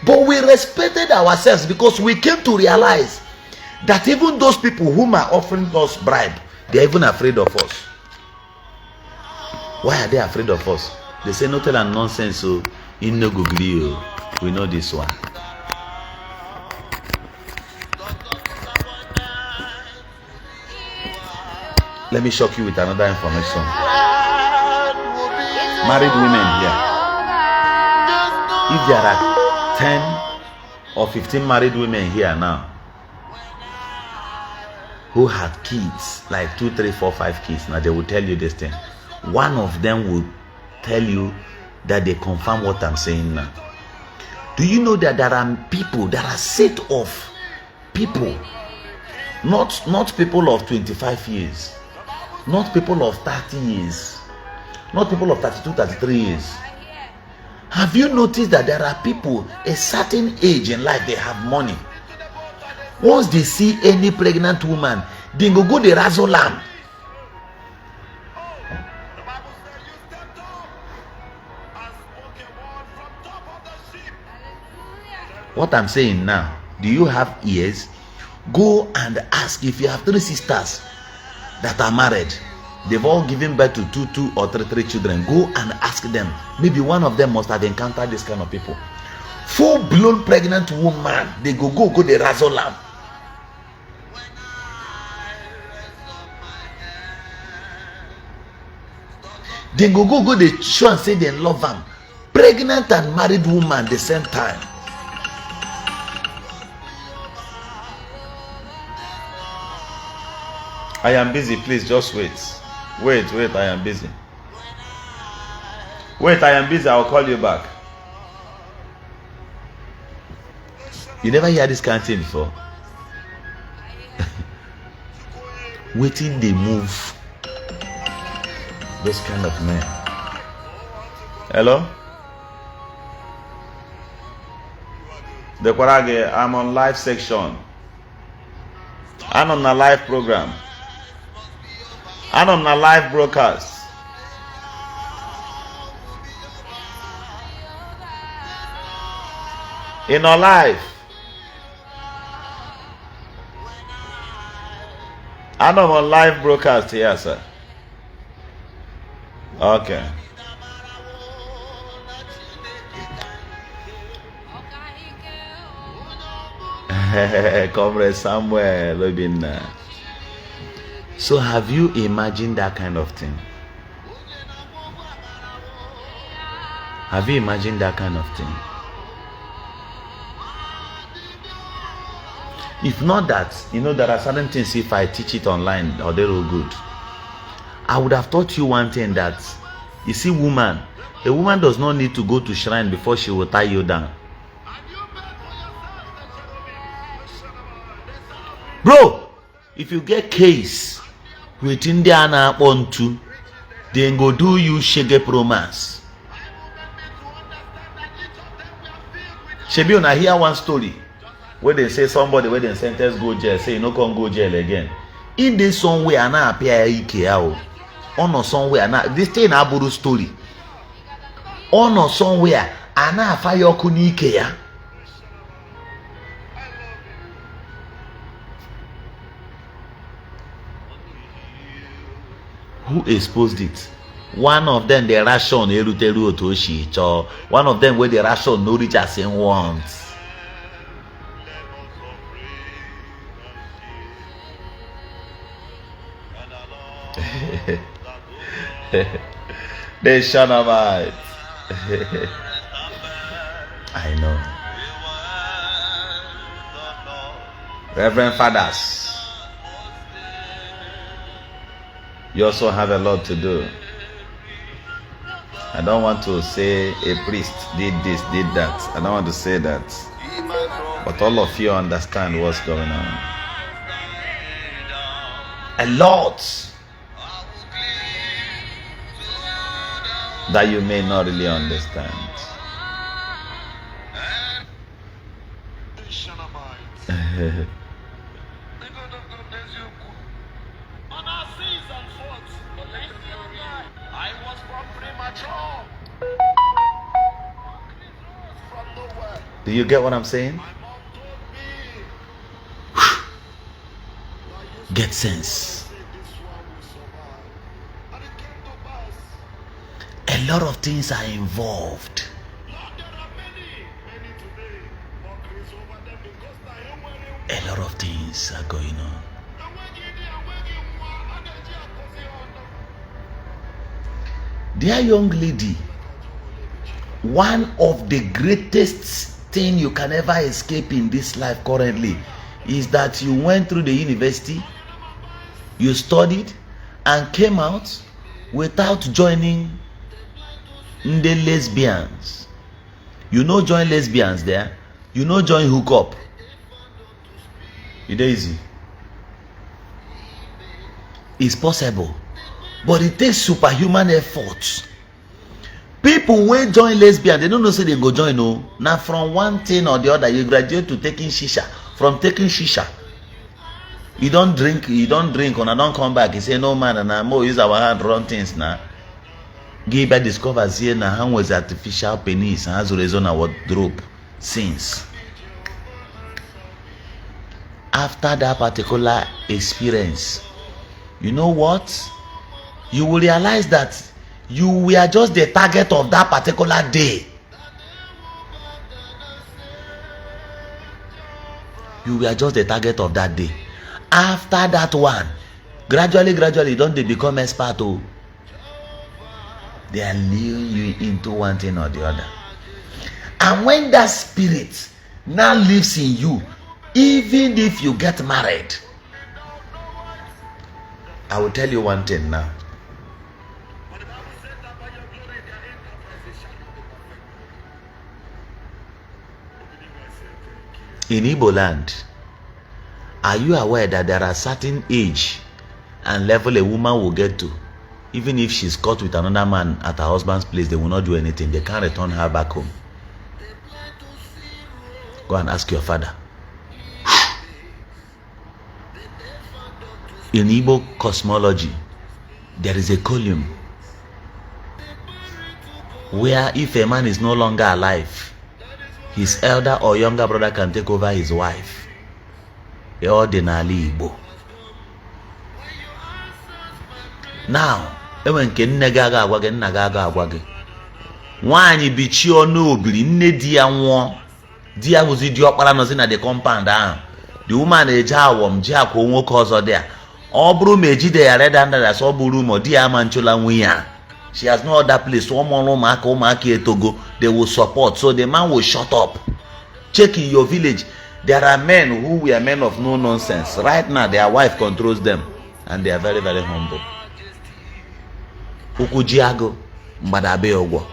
But we respected ourselves because we came to realize that even those people whom are offering us bribe, they're even afraid of us. Why are they afraid of us? They say no tell and nonsense, so in no Google, we know this one. Let me shock you with another information. Married women here. If there are 10 or 15 married women here now who had kids, like 2, 3, 4, 5 kids, now they will tell you this thing. One of them will tell you that they confirm what I'm saying now. Do you know that there are people, there are set of people, not people of 25 years, not people of 30 years, not people of 32, 33 years. Have you noticed that there are people a certain age in life, they have money. Once they see any pregnant woman, they go the razzle lamb. What I'm saying now, do you have ears? Go and ask if you have 3 sisters that are married. They've all given birth to 2 or 3 children. Go and ask them. Maybe one of them must have encountered this kind of people. Full-blown pregnant woman, they go the razzle lamb. They go the show and say they love them. Pregnant and married woman the same time. I am busy, please just wait. Wait, I am busy. Wait, I am busy, I'll call you back. You never hear this kind of thing before? Waiting they move. Those kind of men. Hello? The Kwarage, I'm on live section. I'm on a live program. I'm on a live broadcast. In our life. I'm on live broadcast here, sir. Okay. Comrade Samuel Lobina. So have you imagined that kind of thing? Have you imagined that kind of thing? If not that, you know, there are certain things, if I teach it online, or they're all good. I would have taught you one thing, that, you see, a woman does not need to go to shrine before she will tie you down. Bro, if you get case with Indian on to, then go do you shege romance. Shebi, I hear one story where they say somebody where they sentence go jail, say you no can go jail again. In this somewhere and I appear IKEA or somewhere na this thing aburu story. Or somewhere and I fire kuni IKEA. Who exposed it? One of them the ration eruteru otoshi cho. One of them where the ration no reach as in wants. They shun about it. I know. Reverend fathers, you also have a lot to do. I don't want to say a priest did this, did that. I don't want to say that. But all of you understand what's going on. A lot that you may not really understand. Do you get what I'm saying? Get sense. A lot of things are involved. A lot of things are going on. Dear young lady, one of the greatest thing you can ever escape in this life currently is that you went through the university, you studied and came out without joining the lesbians. You know join lesbians there, you know join hookup. It's easy. It's possible, but it takes superhuman effort. People when join lesbian, they don't know say they go join. No, now from one thing or the other, you graduate to taking shisha. From taking shisha, you don't drink, and I don't come back. You say no man, and I'm more use our hand run things now. Gilbert discovers here now how was artificial penis and has a reason our wardrobe since. After that particular experience, you know what? You will realize that you were just the target of that particular day. You were just the target of that day. After that one, gradually, don't they become expert? Oh, they are luring you into one thing or the other. And when that spirit now lives in you, even if you get married, I will tell you one thing now. In Igbo Land, are you aware that there are certain age and level a woman will get to, even if she's caught with another man at her husband's place, they will not do anything. They can't return her back home. Go and ask your father. In Igbo cosmology, there is a column where if a man is no longer alive, his elder or younger brother can take over his wife. Ordinarily Igbo. Now, enwe nke nne gị aga agwa gị, nna gị aga agwa gị. Nwaanyị bichi ọnụ obiri, nne di ya nwụọ. Di ya bụzi di ọkpara nọzi na the compound ahụ. The woman eje awọm ji akwa nwoke ọzọ dị a. Ọ bụrụ ma ejide ya red handed as ọ bụrụ ụmụ di ya ama nchola nwunye ya. She has no other place. Ụmụaka etogo, they will support. So the man will shut up. Check in your village. There are men who were men of no nonsense. Right now, their wife controls them. And they are very, very humble. Ukujiago, Mbadabe Ogwo.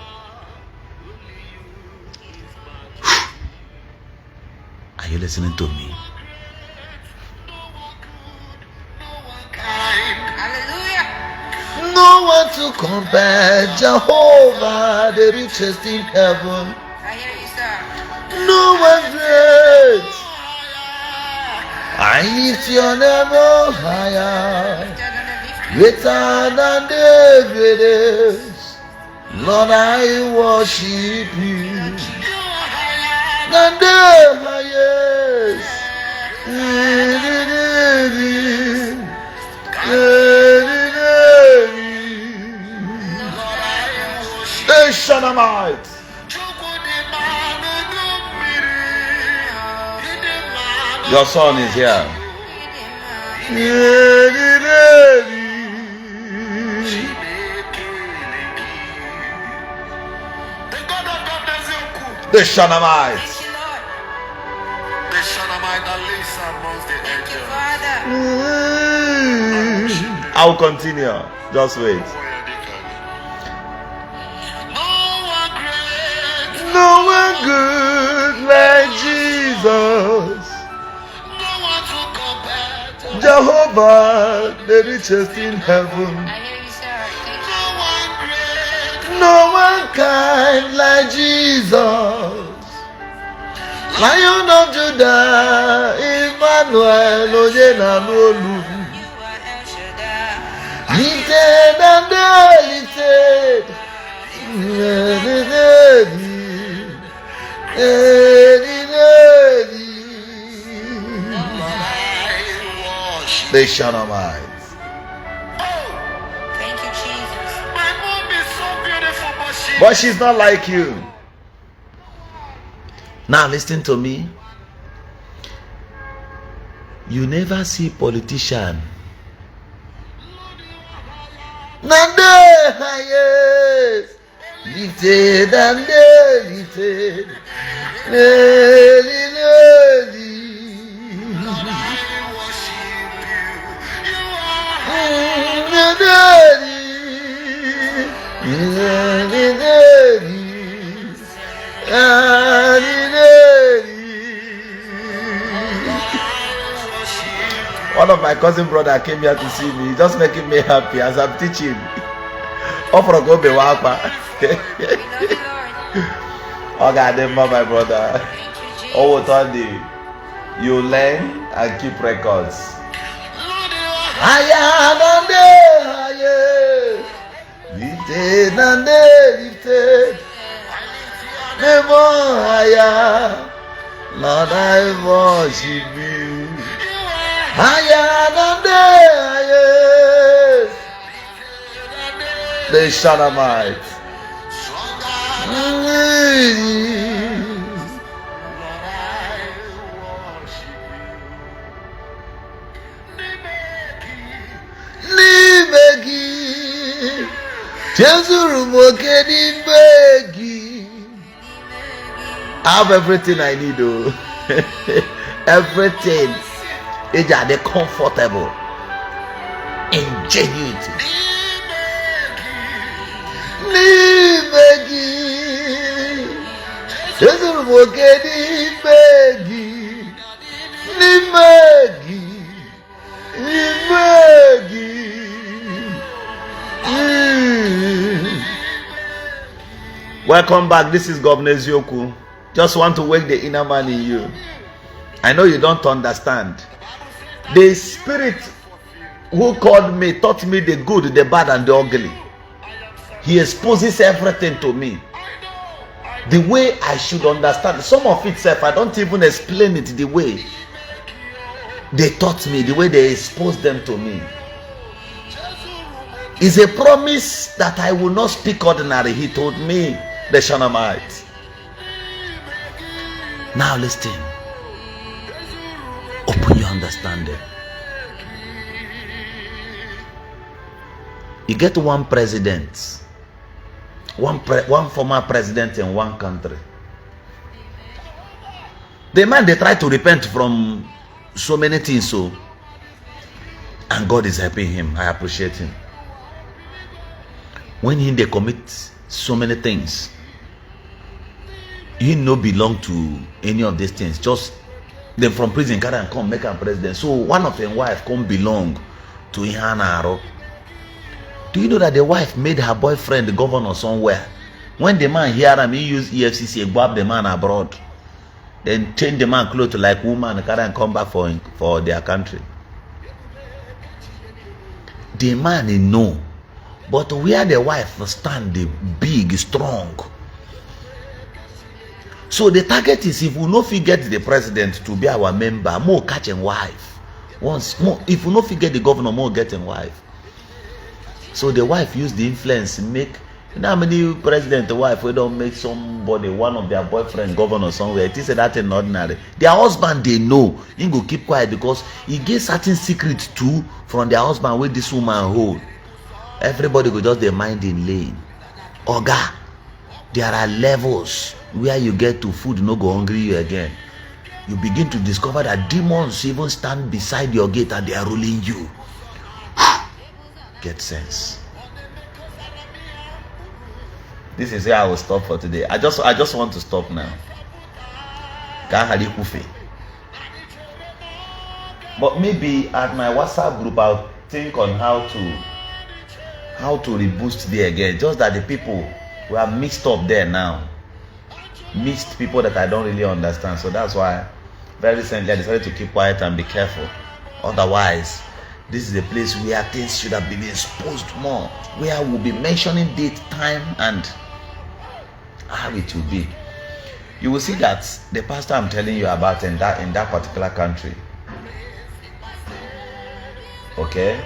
Are you listening to me? No one to compare Jehovah, the richest in heaven. I hear you, sir. No one great. I lift your name higher, greater than the greatest. Lord, I worship you. Than the highest. The Shanamites. Your son is here. The Shanamites. The Shanamite that lives amongst the angels. I will continue. Just wait. No one good like Jesus. Jehovah, the richest in heaven. I hear you, sir. Thank you. No one kind like Jesus. Lion of Judah, Emmanuel, Oyena Nolu. You are El Shaddai. Lifted and lifted. The Shanamites. Thank you, Jesus. My mom is so beautiful, But she's not like you. Now listen to me. You never see politician. Nande highest, lifted and lifted. One of my cousin brother came here to see me, just making me happy as I'm teaching. Offer go be wapa. We love you, Lord. Oh God, my brother. Thank you, Jesus. Oh, Tony, you learn and keep records. Higher than the highest, lifted and lifted, never higher. Lord, I worship you. Higher than the highest, the Shanamites. I have everything I need, though. Everything. It's are they comfortable, ingenuity. Welcome back. This is Governor Zioku. Just want to wake the inner man in you. I know you don't understand. The spirit who called me taught me the good, the bad, and the ugly. He exposes everything to me. The way I should understand. Some of it, self, I don't even explain it the way they taught me, the way they exposed them to me. It's a promise that I will not speak ordinary, he told me, the Shunammite. Now listen. Open your understanding. You get one president, one former president in one country. The man, they try to repent from so many things, so, and God is helping him. I appreciate him. When they commit so many things, he no belong to any of these things. Just them from prison carry and come make him president. So one of them wife come belong to Ihanaro. Do you know that the wife made her boyfriend the governor somewhere? When the man hear him, he use EFCC and grab the man abroad. Then change the man clothes like woman, carry and come back for their country. The man he know. But where the wife stand, the big, strong. So the target is, if we no fit get the president to be our member, more catching wife. Once more, if we no fit get the governor, more getting wife. So the wife use the influence make. You know how many president the wife we don't make somebody, one of their boyfriend governor somewhere. It is that in ordinary. Their husband they know. He go keep quiet because he get certain secrets too from their husband where this woman hold. Everybody go just their mind in lane. Oga, there are levels where you get to food no go hungry you again. You begin to discover that demons even stand beside your gate and they are ruling you. Get sense. This is where I will stop for today. I just want to stop now. But maybe at my WhatsApp group I'll think on how to reboost there again. Just that the people were mixed up there now. Mixed people that I don't really understand. So that's why very recently I decided to keep quiet and be careful. Otherwise, this is a place where things should have been exposed more. Where we'll be mentioning date, time, and how it will be. You will see that the pastor I'm telling you about in that particular country. Okay?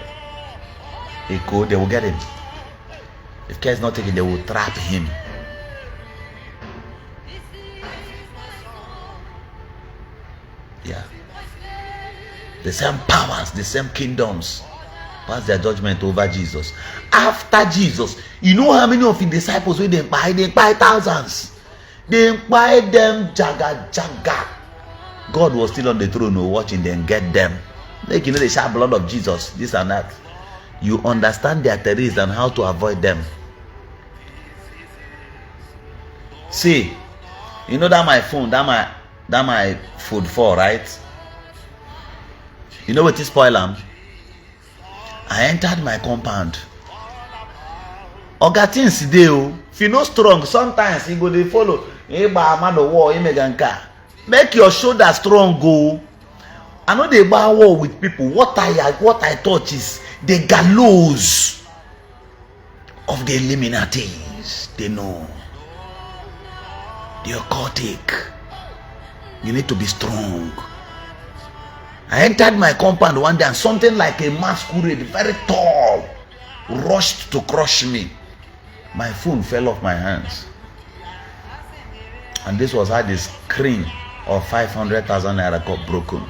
They will get him. If care is not taken, they will trap him. Yeah. The same powers, the same kingdoms pass their judgment over Jesus. After Jesus, you know how many of the disciples when they buy thousands. They buy them jaga. God was still on the throne watching them get them. Like, you know, they shed blood of Jesus, this and that. You understand their terrorists and how to avoid them. See, you know that my phone, that my food for, right? You know what is spoil am? I entered my compound. Oga things dey o. If you no strong, sometimes you go dey follow. Make your shoulder strong go. I know they buy war with people. What I touch is the gallows of the Illuminatis. They know. The occultic. You need to be strong. I entered my compound one day and something like a masquerade, very tall, rushed to crush me. My phone fell off my hands. And this was how the screen of 500,000 naira got broken.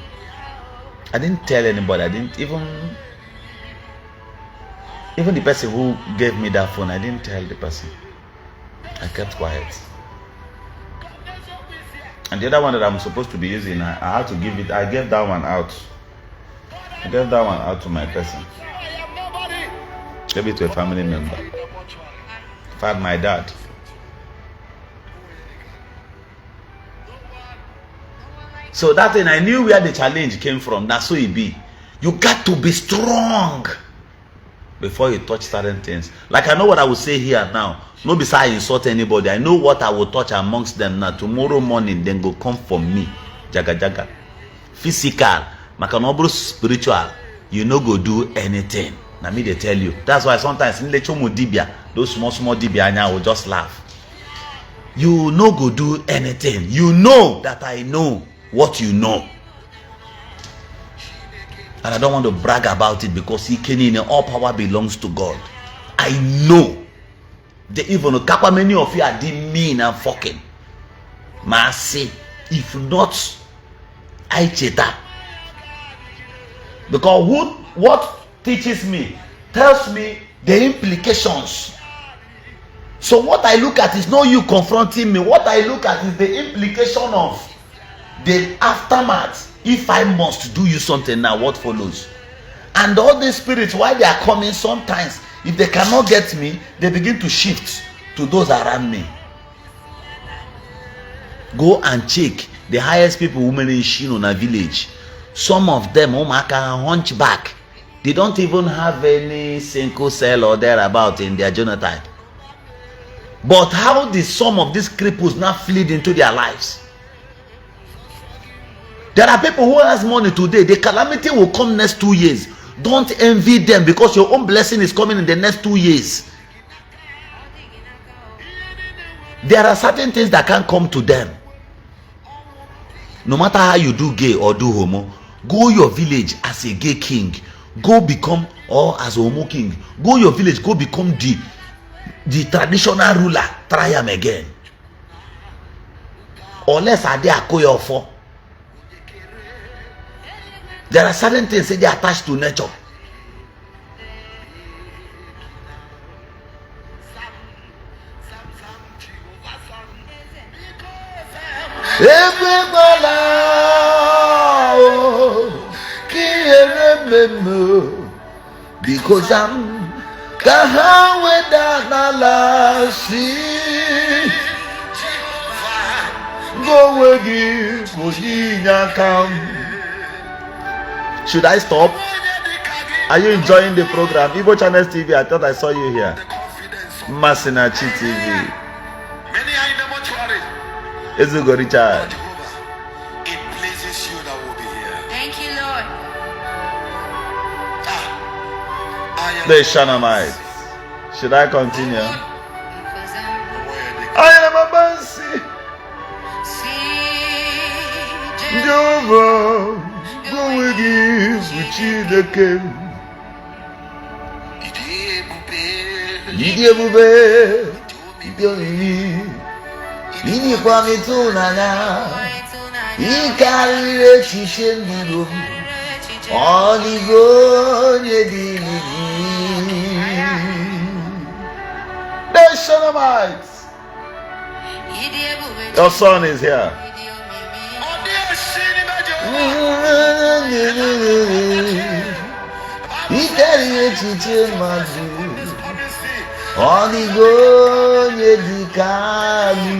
I didn't tell anybody. I didn't even the person who gave me that phone, I didn't tell the person. I kept quiet. And the other one that I'm supposed to be using, I had to give it. I gave that one out. I gave that one out to my person. Gave it to a family member. In fact, my dad. So that thing, I knew where the challenge came from. That's so it be. You got to be strong before you touch certain things. Like I know what I will say here now. No beside insult anybody. I know what I will touch amongst them now. Tomorrow morning, then go come for me. Jaga. Physical, makanobro spiritual. You no go do anything. Now me they tell you. That's why sometimes in lechomo dibia, those small dibia now will just laugh. You no go do anything. You know that I know what you know. And I don't want to brag about it because he can in all power belongs to God. I know. They even know many of you are the mean and fucking. Ma say, if not, I cheta. Because what teaches me, tells me the implications. So what I look at is not you confronting me. What I look at is the implication of the aftermath. If I must do you something now, what follows? And all these spirits, while they are coming, sometimes, if they cannot get me, they begin to shift to those around me. Go and check the highest people, women in Ishi in a village. Some of them, hunchback. They don't even have any single cell or thereabout in their genotype. But how did some of these cripples now flee into their lives? There are people who has money today. The calamity will come next 2 years. Don't envy them, because your own blessing is coming in the next 2 years. There are certain things that can't come to them. No matter how you do gay or do homo, go your village as a gay king. Go become, or as a homo king. Go your village, go become the traditional ruler. Try him again. Unless are they a koyofo. There are certain things that they are attached to nature. Because I'm Should I stop? Are you enjoying the program? Igbo Channels TV, I thought I saw you here. Masinachi TV. Ezugo Richard. It pleases you that will be here. Thank you, Lord. The Shanamites. Should I continue? Because I am a Bansi. Jehovah, go with you, the king. Ini pamitulana, ikarire chishendiru, oligonye dili. The Shanamites. Your son is here. Ikarire chishendiru. Oligonye dikali.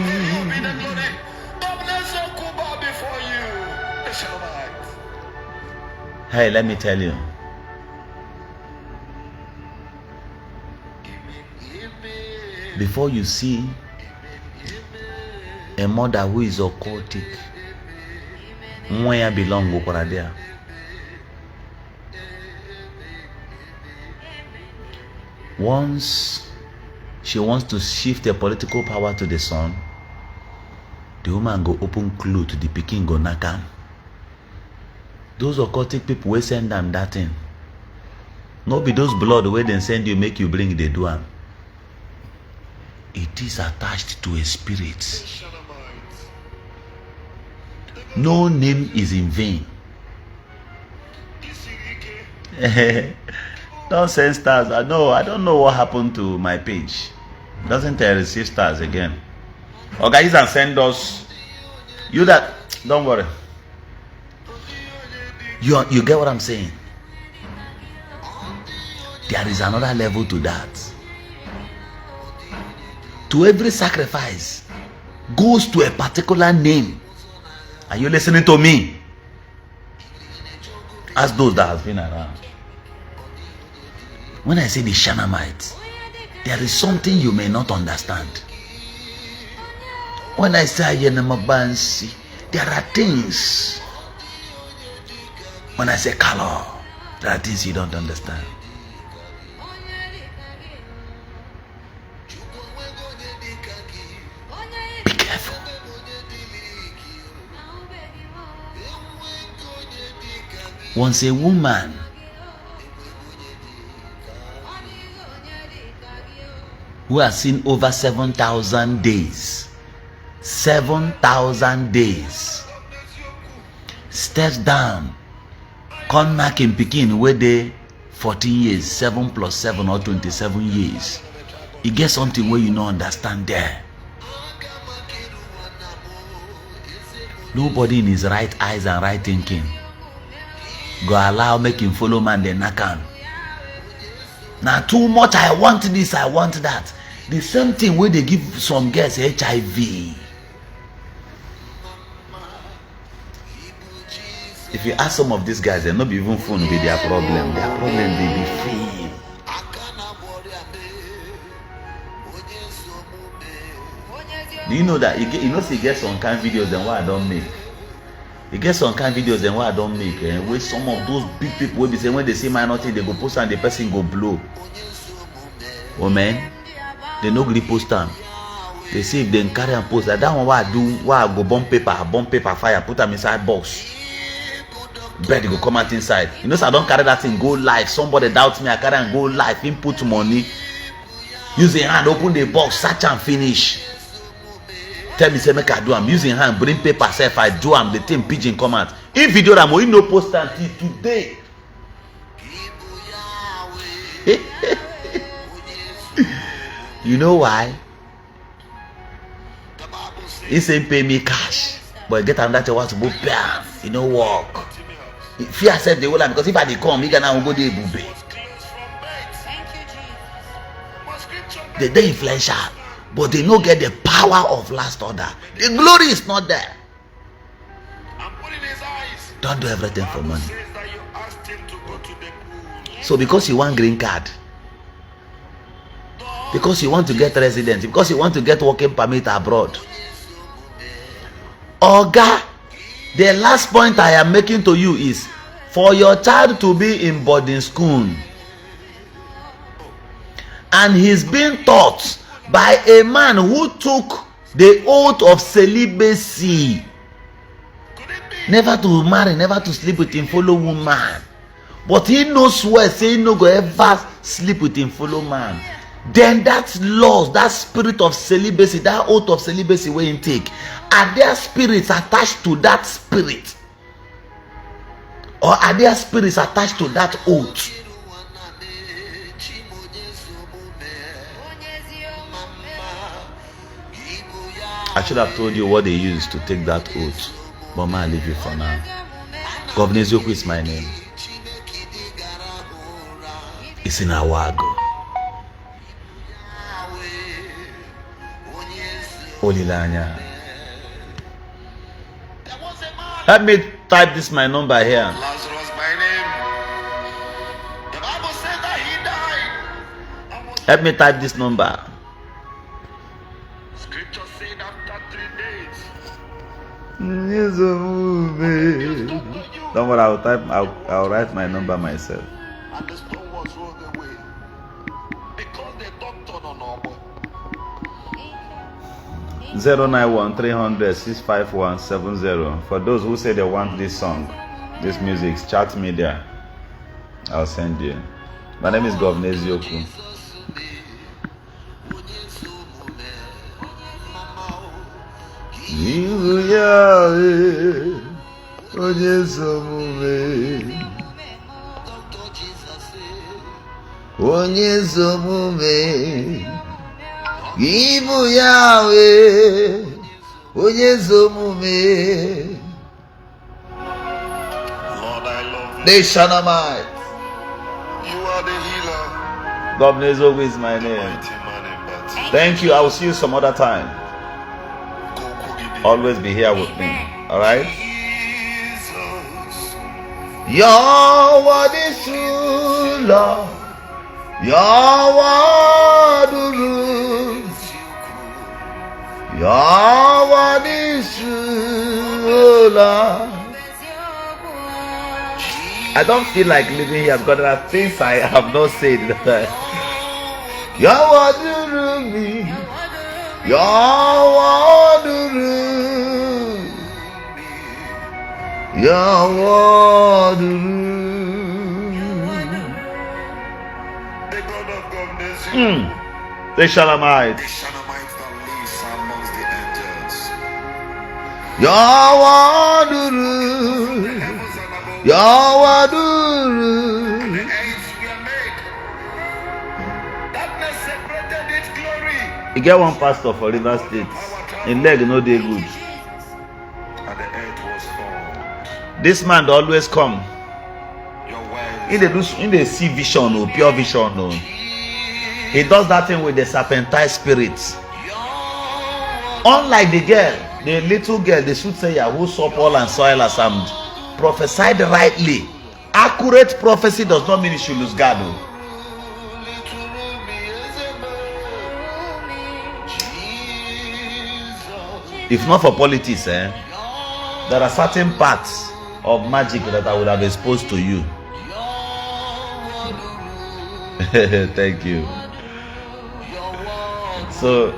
Hey, let me tell you. Before you see a mother who is occultic, where belong there. Once she wants to shift the political power to the son, the woman go open clue to the pikin go nakam. Those occultic people will send them that thing. No be those blood where they send you make you bring the do. It is attached to a spirit. No name is in vain. Don't send stars. I don't know what happened to my page. Doesn't receive stars again. Okay, guys, and send us. You that don't worry. You get what I'm saying? There is another level to that. To every sacrifice goes to a particular name. Are you listening to me? Ask those that have been around. When I say the Shanamites, there is something you may not understand. When I say Ayenamabansi, there are things. When I say color, there are things you don't understand. Be careful. Once a woman who has seen over 7,000 days. 7,000 days. Steps down. Come back in Pekin where they 14 years, 7 plus 7 or 27 years. You get something where you don't understand there. Nobody in his right eyes and right thinking go allow make him follow man then knock him. Now too much, I want this, I want that. The same thing where they give some girls HIV. If you ask some of these guys, they'll not be even phone with their problem. Their problem they be free. Do you know that you know see get some kind of videos and what I don't make? You get some kind of videos and what I don't make, where some of those big people will be saying when they see minor thing, they go post and the person go blow. Oh man, they no gree post them. They say if they carry and post that one what I do, what I go bomb paper fire, put them inside box. Bread go come out inside. You know, so I don't carry that thing, go live. Somebody doubts me, I carry and go live, input money. Use your hand, open the box, search and finish. Tell me, say, make I do. I'm using hand, bring paper, say if I do, I'm the thing pigeon come out. In video, I'm going no post until today. You know why? He say pay me cash, but get another what to book bam. You know work. If you accept the whole line, because if I dey come, he gonna go there bube. They influential, but they no get the power of last order. The glory is not there. Don't do everything for money. So because you want green card, because you want to get residency, because you want to get working permit abroad, Oga, the last point I am making to you is for your child to be in boarding school and he's being taught by a man who took the oath of celibacy, never to marry, never to sleep with him fellow woman, but he no swear say he no go ever sleep with him fellow man. Then that laws, that spirit of celibacy, that oath of celibacy wey him take, are there spirits attached to that spirit, or are there spirits attached to that oath? I should have told you what they used to take that oath, but I'll leave you for now. Governor Zoku is my name. It's in Awago. Olilanya. Let me type this my number here. Lazarus, my name. The Bible said that he died. Let me type this number. Scripture said after 3 days. Don't worry, I'll write my number myself. And the stone was rolled away. Because the doctor don't know. 091-300-65170. For those who say they want this song, this music, chat me there. I'll send you. My name is Governor Zoku. Ibu Yahweh, Oyezomume. Lord, I love you. Nationamite. You are the healer. Governor Zoku is my name. Mighty man in battle. Thank you. I will see you some other time. Always be here with me. Alright? Your word is true, Lord. Your word is true. Your word is true, Lord. I don't feel like living here because there are things I have not said. Your word is me. Your word is your word is The God of governance. The Shalomite. The Shanamites that lives amongst the angels. Yawaduru. Yawaduru. The earth were made. Darkness separated its glory. You get one pastor for River State. In leg no dey good. And the earth was formed. This man dey always come. Your words. In the see vision or pure vision. No. He does that thing with the serpentine spirit. Unlike the girl, the little girl, the soothsayer who saw Paul and Silas and prophesied rightly. Accurate prophecy does not mean you should lose God. Oh. If not for politics, there are certain parts of magic that I would have exposed to you. Thank you. So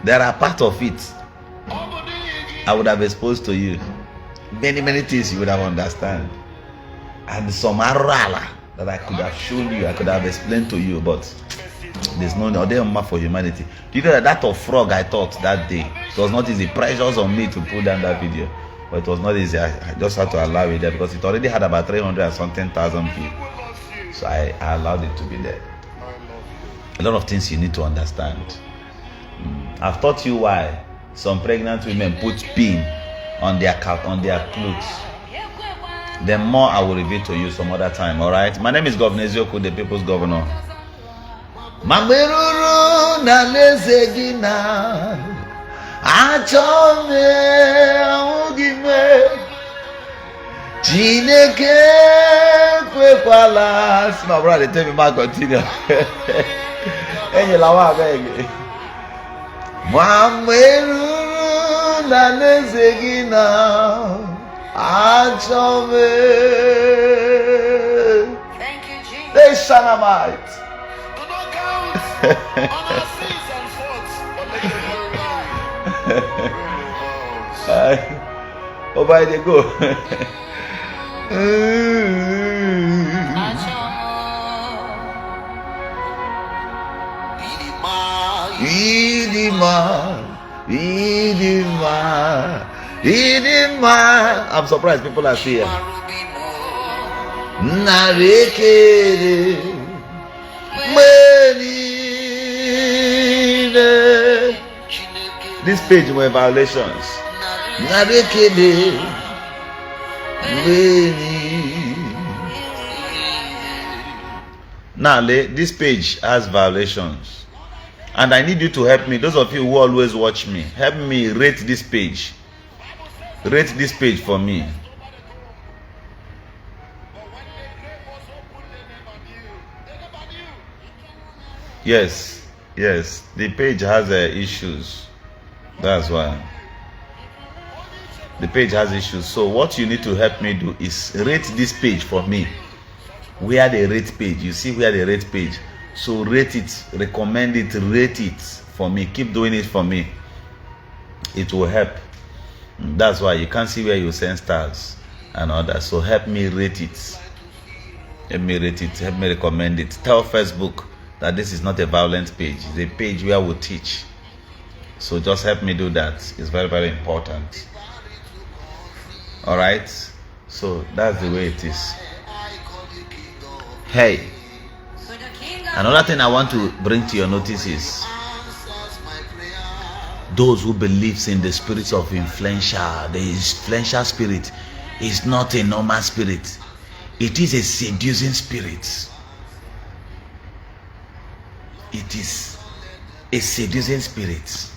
there are parts of it I would have exposed to you. Many things you would have understand, and some arala that I could have shown you, I could have explained to you, but there's no other mark for humanity. Do you know that of frog I taught that day? It was not easy. Pressures on me to put down that video, but it was not easy. I just had to allow it there because it already had about 300 and something thousand views. So I allowed it to be there. A lot of things you need to understand. I've taught you why some pregnant women put pin on their clothes. Then more I will reveal to you some other time. All right. My name is Governor Ezioku, the People's Governor. Mameruru na lezegina achome ugime Chineke kwekwala. My brother, tell me back continue. Enye lawa beg. Mameruru na lezegina achome. Thank you, Jesus. They Shanamite. On our sins and faults, but let them revolves. Oh, by the go. Idima. I'm surprised people are here. Narekere. This page were violations. Now, this page has violations, and I need you to help me. Those of you who always watch me, help me rate this page. Rate this page for me. Yes, the page has issues. That's why the page has issues. So what you need to help me do is rate this page for me. Where the rate page, you see where the rate page. So rate it, recommend it, rate it for me. Keep doing it for me. It will help. That's why you can't see where you send stars and others. So help me rate it. Help me rate it. Help me recommend it. Tell Facebook that this is not a violent page. It's a page where we teach. So just help me do that. It's very important. All right. So that's the way it is. Hey, another thing I want to bring to your notice is those who believes in the spirit of influential. The influential spirit is not a normal spirit. It is a seducing spirit. It is a seducing spirit,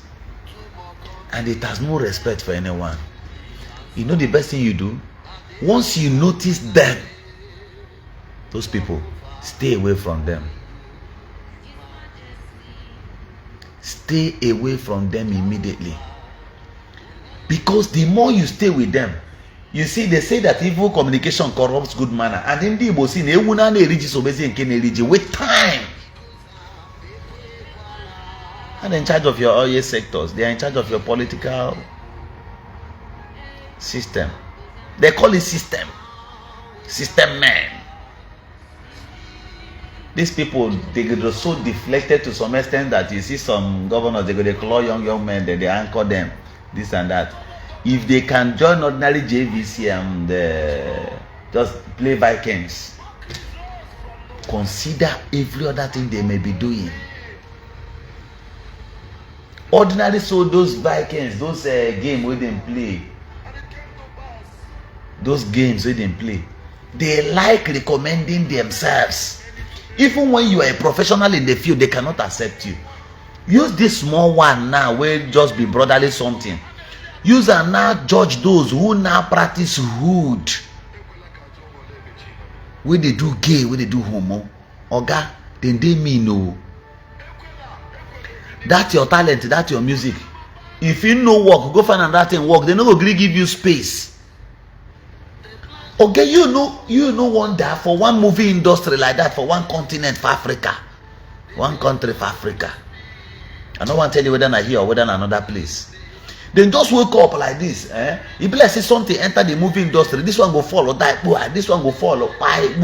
and it has no respect for anyone. You know the best thing you do? Once you notice them, those people, stay away from them. Stay away from them immediately. Because the more you stay with them, you see, they say that evil communication corrupts good manner. And Ndi Igbo say, with time. And in charge of your oil sectors, they are in charge of your political system. They call it system. System man. These people, they get so deflected to some extent that you see some governors, they call young men, they anchor them, this and that. If they can join ordinary JVC and just play Vikings, consider every other thing they may be doing. Ordinary, so those Vikings, those games we didn't play, they like recommending themselves. Even when you are a professional in the field, they cannot accept you. Use this small one now where just be brotherly something. Use and now judge those who now practice hood. When they do gay, when they do homo, oga, then they mean no. That's your talent, that's your music. If you know work, go find another thing work. They no go give you space. Okay, you know wonder for one movie industry like that for one continent for Africa, one country for Africa. I don't want to tell you whether I here or whether in another place. Then just wake up like this. If let's say something enter the movie industry, this one go follow die, this one go follow pie.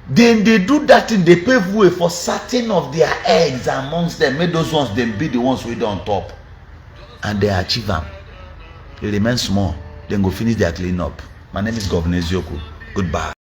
Then they do that thing, they pave way for certain of their eggs amongst them. Make those ones then be the ones with on top, and they achieve them. They remain small. Then go finish their cleanup. My name is Governor Ezioku. Goodbye.